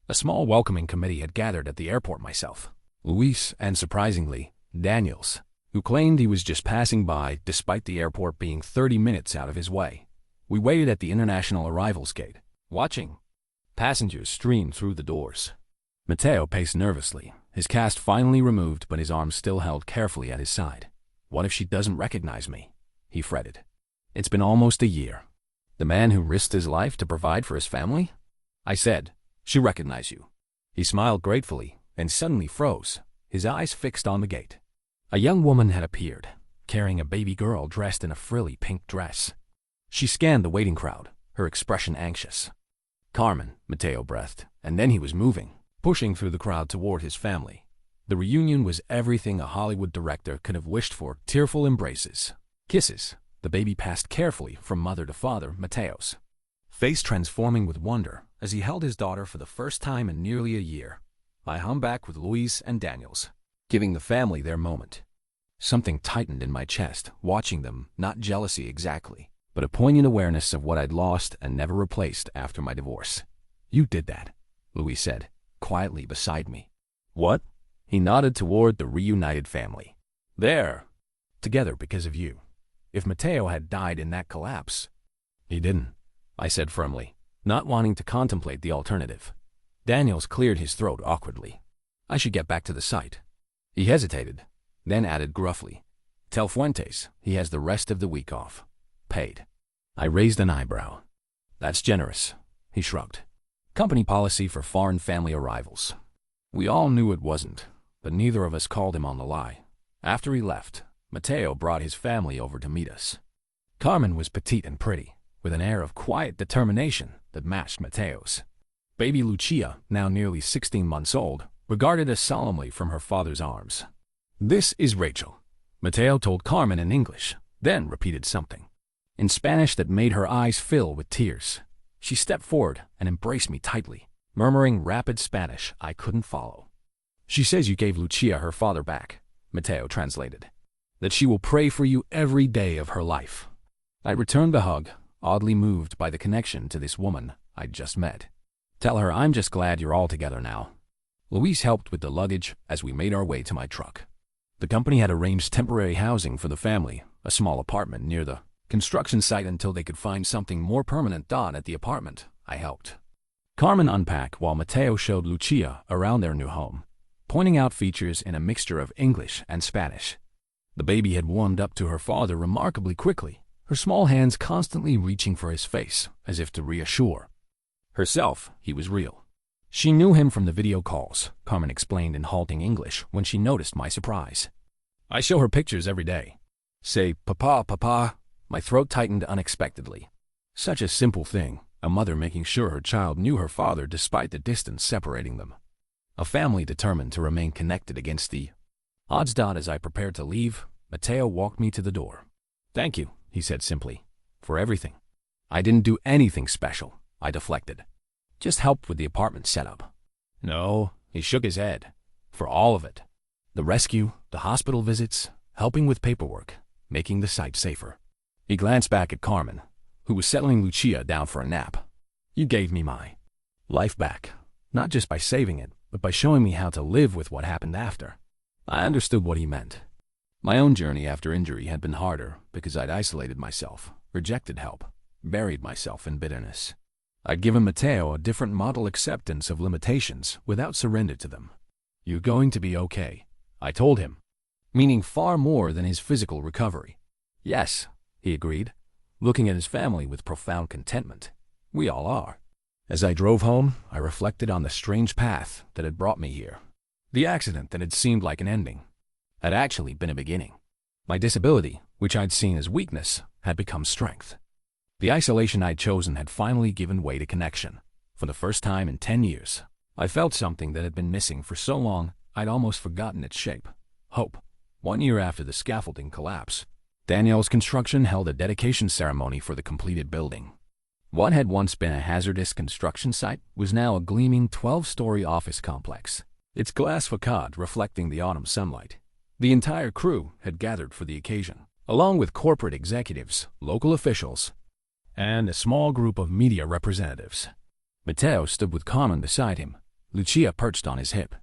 A small welcoming committee had gathered at the airport. Myself, Luis, and surprisingly, Daniels, who claimed he was just passing by despite the airport being 30 minutes out of his way. We waited at the international arrivals gate, watching passengers stream through the doors. Mateo paced nervously, his cast finally removed but his arm still held carefully at his side. What if she doesn't recognize me? He fretted. It's been almost a year. The man who risked his life to provide for his family? I said, she'll recognize you. He smiled gratefully and suddenly froze, his eyes fixed on the gate. A young woman had appeared, carrying a baby girl dressed in a frilly pink dress. She scanned the waiting crowd, her expression anxious. Carmen, Mateo breathed, and then he was moving, pushing through the crowd toward his family. The reunion was everything a Hollywood director could have wished for: tearful embraces, kisses, the baby passed carefully from mother to father, Mateo's face transforming with wonder as he held his daughter for the first time in nearly a year. I hung back with Luis and Daniels, giving the family their moment. Something tightened in my chest, watching them, not jealousy exactly, but a poignant awareness of what I'd lost and never replaced after my divorce. "You did that," Luis said, quietly beside me. "What?" He nodded toward the reunited family. "They're together because of you. If Mateo had died in that collapse—" "He didn't," I said firmly, not wanting to contemplate the alternative. Daniels cleared his throat awkwardly. "I should get back to the site." He hesitated, then added gruffly, "Tell Fuentes he has the rest of the week off. Paid." I raised an eyebrow. "That's generous," he shrugged. "Company policy for foreign family arrivals." We all knew it wasn't, but neither of us called him on the lie. After he left, Mateo brought his family over to meet us. Carmen was petite and pretty, with an air of quiet determination that matched Mateo's. Baby Lucia, now nearly 16 months old, regarded us solemnly from her father's arms. "This is Rachel," Mateo told Carmen in English, then repeated something in Spanish that made her eyes fill with tears. She stepped forward and embraced me tightly, murmuring rapid Spanish I couldn't follow. "She says you gave Lucia her father back," Mateo translated. "That she will pray for you every day of her life." I returned the hug, oddly moved by the connection to this woman I'd just met. "Tell her I'm just glad you're all together now." Luis helped with the luggage as we made our way to my truck. The company had arranged temporary housing for the family, a small apartment near the construction site until they could find something more permanent. At the apartment, I helped Carmen unpack while Mateo showed Lucia around their new home, pointing out features in a mixture of English and Spanish. The baby had warmed up to her father remarkably quickly, her small hands constantly reaching for his face as if to reassure herself he was real. She knew him from the video calls, Carmen explained in halting English when she noticed my surprise. "I show her pictures every day. Say, Papa, Papa." My throat tightened unexpectedly. Such a simple thing, a mother making sure her child knew her father despite the distance separating them. A family determined to remain connected against the odds. As I prepared to leave, Mateo walked me to the door. "Thank you," he said simply, "for everything." "I didn't do anything special," I deflected. "Just helped with the apartment setup." "No," he shook his head. "For all of it. The rescue, the hospital visits, helping with paperwork, making the site safer." He glanced back at Carmen, who was settling Lucia down for a nap. "You gave me my life back, not just by saving it, but by showing me how to live with what happened after." I understood what he meant. My own journey after injury had been harder because I'd isolated myself, rejected help, buried myself in bitterness. I'd given Mateo a different model acceptance of limitations without surrender to them. "You're going to be okay," I told him, meaning far more than his physical recovery. "Yes," he agreed, looking at his family with profound contentment. "We all are." As I drove home, I reflected on the strange path that had brought me here. The accident that had seemed like an ending had actually been a beginning. My disability, which I'd seen as weakness, had become strength. The isolation I'd chosen had finally given way to connection. For the first time in 10 years, I felt something that had been missing for so long I'd almost forgotten its shape: hope. 1 year after the scaffolding collapse, Danielle's construction held a dedication ceremony for the completed building. What had once been a hazardous construction site was now a gleaming 12-story office complex, its glass facade reflecting the autumn sunlight. The entire crew had gathered for the occasion, along with corporate executives, local officials, and a small group of media representatives. Mateo stood with Carmen beside him, Lucia perched on his hip.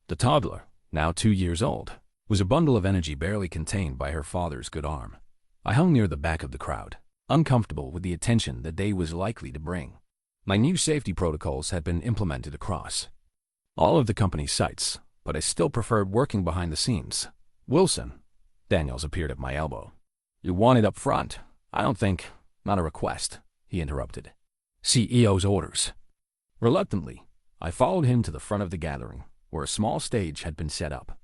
The toddler, now 2 years old, was a bundle of energy barely contained by her father's good arm. I hung near the back of the crowd, uncomfortable with the attention the day was likely to bring. My new safety protocols had been implemented across all of the company's sites, but I still preferred working behind the scenes. "Wilson," Daniels appeared at my elbow. "You want it up front? I don't think. Not a request," he interrupted. "CEO's orders." Reluctantly, I followed him to the front of the gathering, where a small stage had been set up.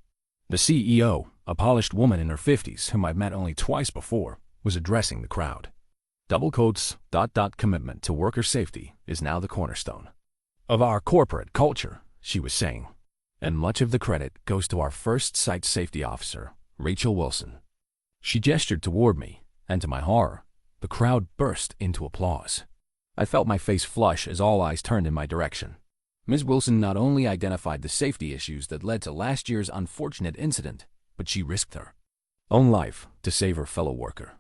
The CEO, a polished woman in her 50s whom I'd met only twice before, was addressing the crowd. "Double quotes, ... commitment to worker safety is now the cornerstone of our corporate culture," she was saying. And much of the credit goes to our first site safety officer, Rachel Wilson. She gestured toward me, and to my horror, the crowd burst into applause. I felt my face flush as all eyes turned in my direction. Ms. Wilson not only identified the safety issues that led to last year's unfortunate incident, but she risked her own life to save her fellow worker.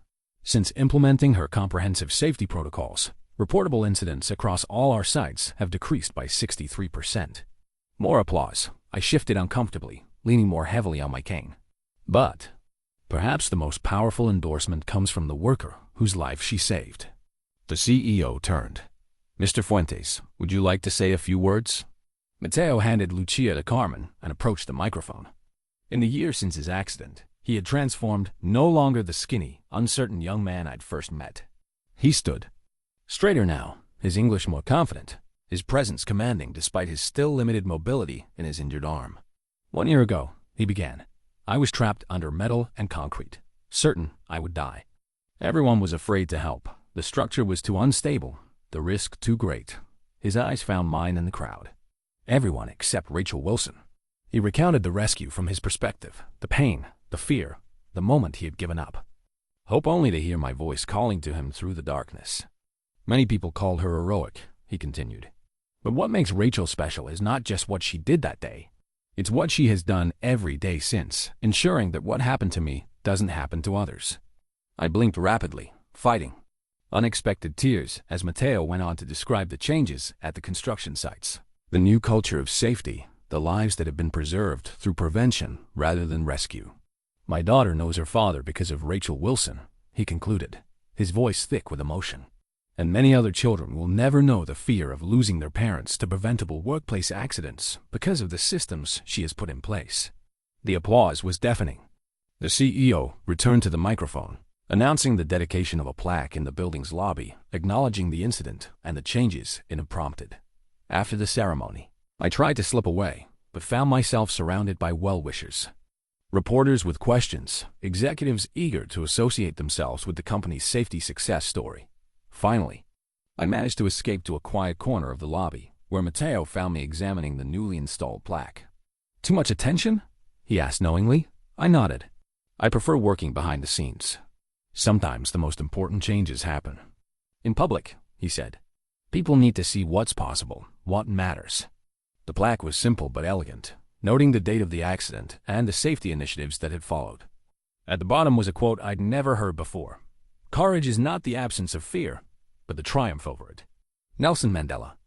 Since implementing her comprehensive safety protocols, reportable incidents across all our sites have decreased by 63%. More applause. I shifted uncomfortably, leaning more heavily on my cane. But perhaps the most powerful endorsement comes from the worker whose life she saved. The CEO turned. "Mr. Fuentes, would you like to say a few words?" Mateo handed Lucia to Carmen and approached the microphone. In the year since his accident, he had transformed, no longer the skinny, uncertain young man I'd first met. He stood straighter now, his English more confident, his presence commanding despite his still limited mobility in his injured arm. "1 year ago," he began, "I was trapped under metal and concrete, certain I would die. Everyone was afraid to help. The structure was too unstable, the risk too great." His eyes found mine in the crowd. Everyone except Rachel Wilson. He recounted the rescue from his perspective, the pain, the fear, the moment he had given up. Hope only to hear my voice calling to him through the darkness. "Many people called her heroic," he continued. "But what makes Rachel special is not just what she did that day. It's what she has done every day since, ensuring that what happened to me doesn't happen to others." I blinked rapidly, fighting unexpected tears as Mateo went on to describe the changes at the construction sites. The new culture of safety, the lives that have been preserved through prevention rather than rescue. "My daughter knows her father because of Rachel Wilson," he concluded, his voice thick with emotion. "And many other children will never know the fear of losing their parents to preventable workplace accidents because of the systems she has put in place." The applause was deafening. The CEO returned to the microphone, announcing the dedication of a plaque in the building's lobby, acknowledging the incident and the changes it had prompted. After the ceremony, I tried to slip away, but found myself surrounded by well-wishers. Reporters with questions, executives eager to associate themselves with the company's safety success story. Finally, I managed to escape to a quiet corner of the lobby, where Mateo found me examining the newly installed plaque. "Too much attention?" he asked knowingly. I nodded. "I prefer working behind the scenes. Sometimes the most important changes happen in public," he said. "People need to see what's possible, what matters." The plaque was simple but elegant, noting the date of the accident and the safety initiatives that had followed. At the bottom was a quote I'd never heard before. "Courage is not the absence of fear, but the triumph over it." Nelson Mandela.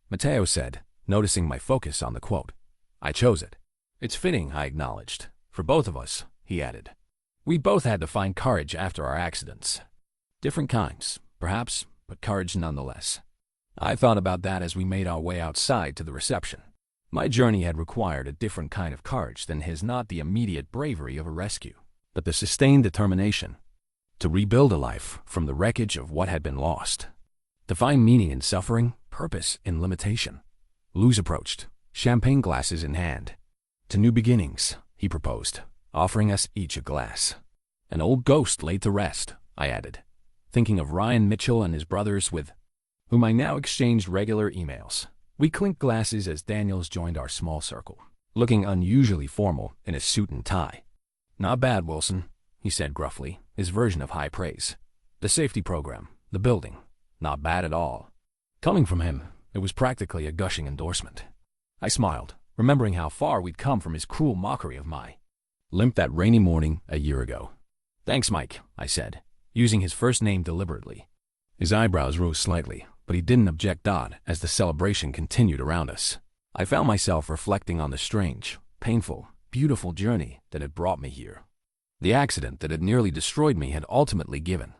Mateo said, noticing my focus on the quote. "I chose it. It's fitting," I acknowledged. "For both of us," he added. "We both had to find courage after our accidents. Different kinds, perhaps, but courage nonetheless." I thought about that as we made our way outside to the reception. My journey had required a different kind of courage than his, not the immediate bravery of a rescue, but the sustained determination to rebuild a life from the wreckage of what had been lost. To find meaning in suffering, purpose in limitation. Luz approached, champagne glasses in hand. "To new beginnings," he proposed, offering us each a glass. "An old ghost laid to rest," I added, thinking of Ryan Mitchell and his brothers with whom I now exchanged regular emails. We clinked glasses as Daniels joined our small circle, looking unusually formal in a suit and tie. "Not bad, Wilson," he said gruffly, his version of high praise. "The safety program, the building, not bad at all." Coming from him, it was practically a gushing endorsement. I smiled, remembering how far we'd come from his cruel mockery of my limp that rainy morning a year ago. "Thanks, Mike," I said, using his first name deliberately. His eyebrows rose slightly, but he didn't object as the celebration continued around us. I found myself reflecting on the strange, painful, beautiful journey that had brought me here. The accident that had nearly destroyed me had ultimately given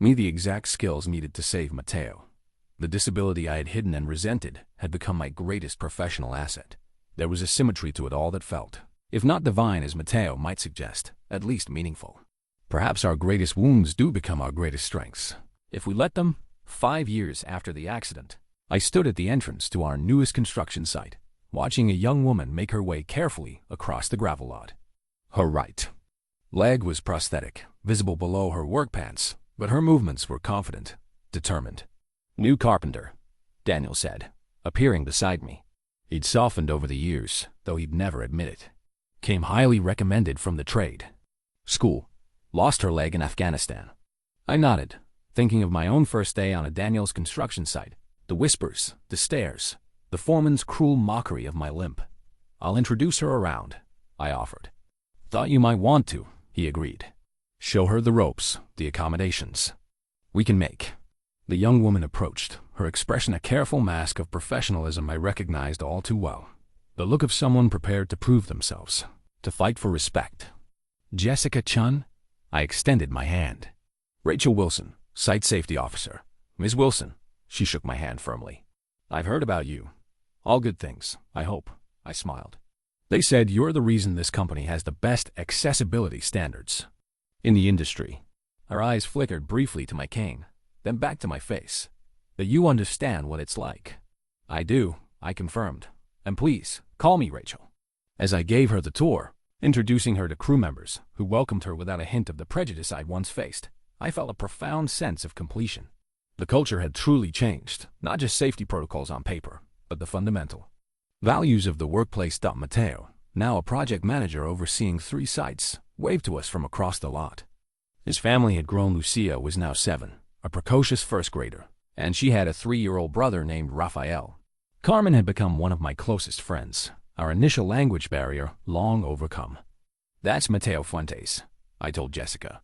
me the exact skills needed to save Mateo. The disability I had hidden and resented had become my greatest professional asset. There was a symmetry to it all that felt, if not divine as Mateo might suggest, at least meaningful. Perhaps our greatest wounds do become our greatest strengths, if we let them. 5 years after the accident, I stood at the entrance to our newest construction site, watching a young woman make her way carefully across the gravel lot. Her right leg was prosthetic, visible below her work pants, but her movements were confident, determined. "New carpenter," Daniel said, appearing beside me. He'd softened over the years, though he'd never admit it. Came highly recommended from the trade. School. Lost her leg in Afghanistan. I nodded, thinking of my own first day on a Daniels construction site. The whispers, the stares, the foreman's cruel mockery of my limp. I'll introduce her around, I offered. Thought you might want to, he agreed. Show her the ropes, the accommodations we can make. The young woman approached, her expression a careful mask of professionalism I recognized all too well. The look of someone prepared to prove themselves, to fight for respect. Jessica Chun? I extended my hand. Rachel Wilson, Site Safety Officer. Ms. Wilson. She shook my hand firmly. I've heard about you. All good things, I hope, I smiled. They said you're the reason this company has the best accessibility standards in the industry. Her eyes flickered briefly to my cane, then back to my face. That you understand what it's like. I do, I confirmed. And please, call me Rachel. As I gave her the tour, introducing her to crew members who welcomed her without a hint of the prejudice I'd once faced, I felt a profound sense of completion. The culture had truly changed, not just safety protocols on paper, but the fundamental values of the workplace. Mateo, now a project manager overseeing 3 sites, waved to us from across the lot. His family had grown. Lucia was now 7, a precocious first grader, and she had a 3-year-old brother named Rafael. Carmen had become one of my closest friends, our initial language barrier long overcome. That's Mateo Fuentes, I told Jessica.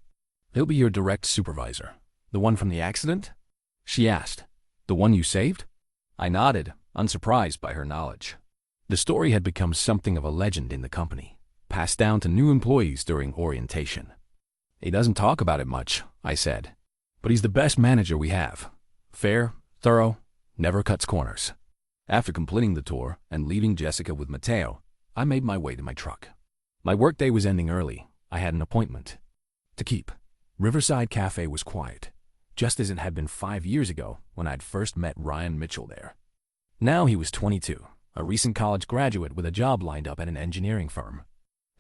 He'll be your direct supervisor. The one from the accident? She asked. The one you saved? I nodded, unsurprised by her knowledge. The story had become something of a legend in the company, passed down to new employees during orientation. He doesn't talk about it much, I said. But he's the best manager we have. Fair, thorough, never cuts corners. After completing the tour and leaving Jessica with Mateo, I made my way to my truck. My workday was ending early. I had an appointment to keep. Riverside Cafe was quiet, just as it had been 5 years ago when I'd first met Ryan Mitchell there. Now he was 22, a recent college graduate with a job lined up at an engineering firm.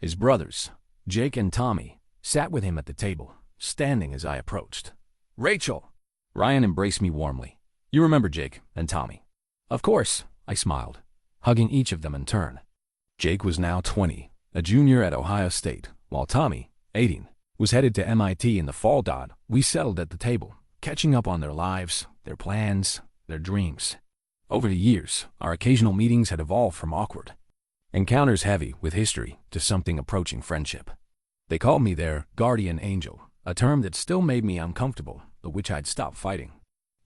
His brothers, Jake and Tommy, sat with him at the table, standing as I approached. Rachel! Ryan embraced me warmly. You remember Jake and Tommy? Of course, I smiled, hugging each of them in turn. Jake was now 20, a junior at Ohio State, while Tommy, 18, was headed to MIT in the fall. We settled at the table, catching up on their lives, their plans, their dreams. Over the years, our occasional meetings had evolved from awkward encounters heavy with history to something approaching friendship. They called me their guardian angel, a term that still made me uncomfortable, but which I'd stopped fighting.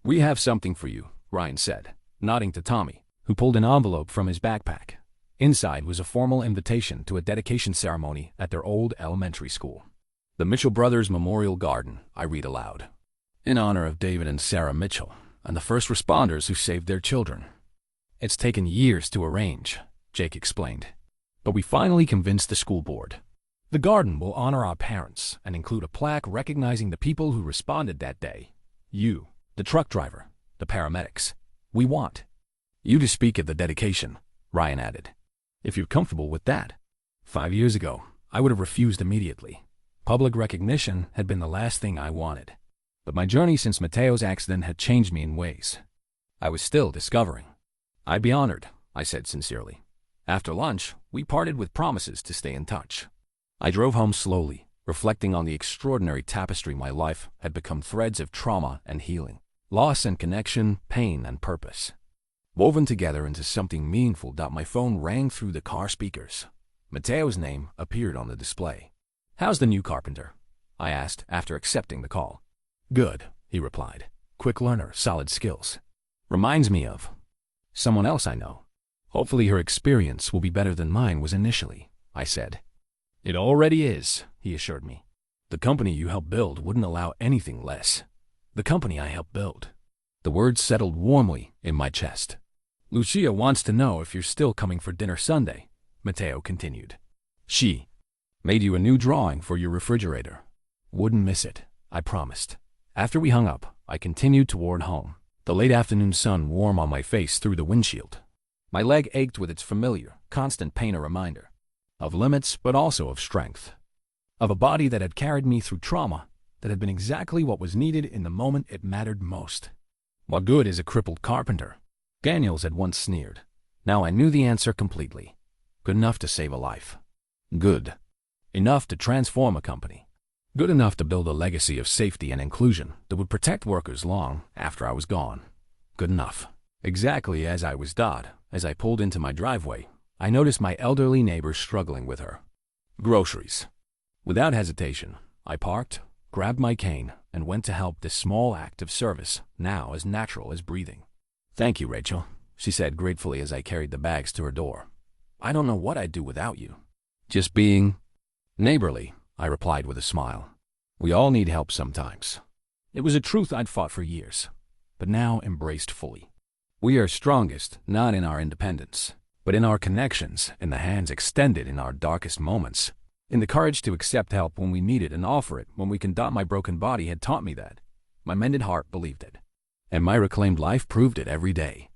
We have something for you, Ryan said, nodding to Tommy, who pulled an envelope from his backpack. Inside was a formal invitation to a dedication ceremony at their old elementary school. The Mitchell Brothers Memorial Garden, I read aloud. In honor of David and Sarah Mitchell, and the first responders who saved their children. It's taken years to arrange, Jake explained. But we finally convinced the school board. The garden will honor our parents and include a plaque recognizing the people who responded that day. You, the truck driver, the paramedics. We want you to speak at the dedication, Ryan added. If you're comfortable with that. 5 years ago, I would have refused immediately. Public recognition had been the last thing I wanted. But my journey since Mateo's accident had changed me in ways I was still discovering. I'd be honored, I said sincerely. After lunch, we parted with promises to stay in touch. I drove home slowly, reflecting on the extraordinary tapestry my life had become, threads of trauma and healing, loss and connection, pain and purpose, woven together into something meaningful. My phone rang through the car speakers. Mateo's name appeared on the display. How's the new carpenter? I asked after accepting the call. Good, he replied. Quick learner, solid skills. Reminds me of someone else I know. Hopefully her experience will be better than mine was initially, I said. It already is, he assured me. The company you helped build wouldn't allow anything less. The company I helped build. The words settled warmly in my chest. Lucia wants to know if you're still coming for dinner Sunday, Mateo continued. She made you a new drawing for your refrigerator. Wouldn't miss it, I promised. After we hung up, I continued toward home, the late afternoon sun warm on my face through the windshield. My leg ached with its familiar, constant pain, a reminder of limits, but also of strength. Of a body that had carried me through trauma, that had been exactly what was needed in the moment it mattered most. What good is a crippled carpenter? Daniels had once sneered. Now I knew the answer completely. Good enough to save a life. Good enough to transform a company. Good enough to build a legacy of safety and inclusion that would protect workers long after I was gone. Good enough. Exactly as I was done, as I pulled into my driveway, I noticed my elderly neighbor struggling with her groceries. Without hesitation, I parked, grabbed my cane, and went to help. This small act of service, now as natural as breathing. "Thank you, Rachel," she said gratefully as I carried the bags to her door. "I don't know what I'd do without you." "Just being neighborly," I replied with a smile. "We all need help sometimes." It was a truth I'd fought for years, but now embraced fully. We are strongest not in our independence, but in our connections, in the hands extended in our darkest moments, in the courage to accept help when we need it and offer it when we can. My broken body had taught me that. My mended heart believed it. And my reclaimed life proved it every day.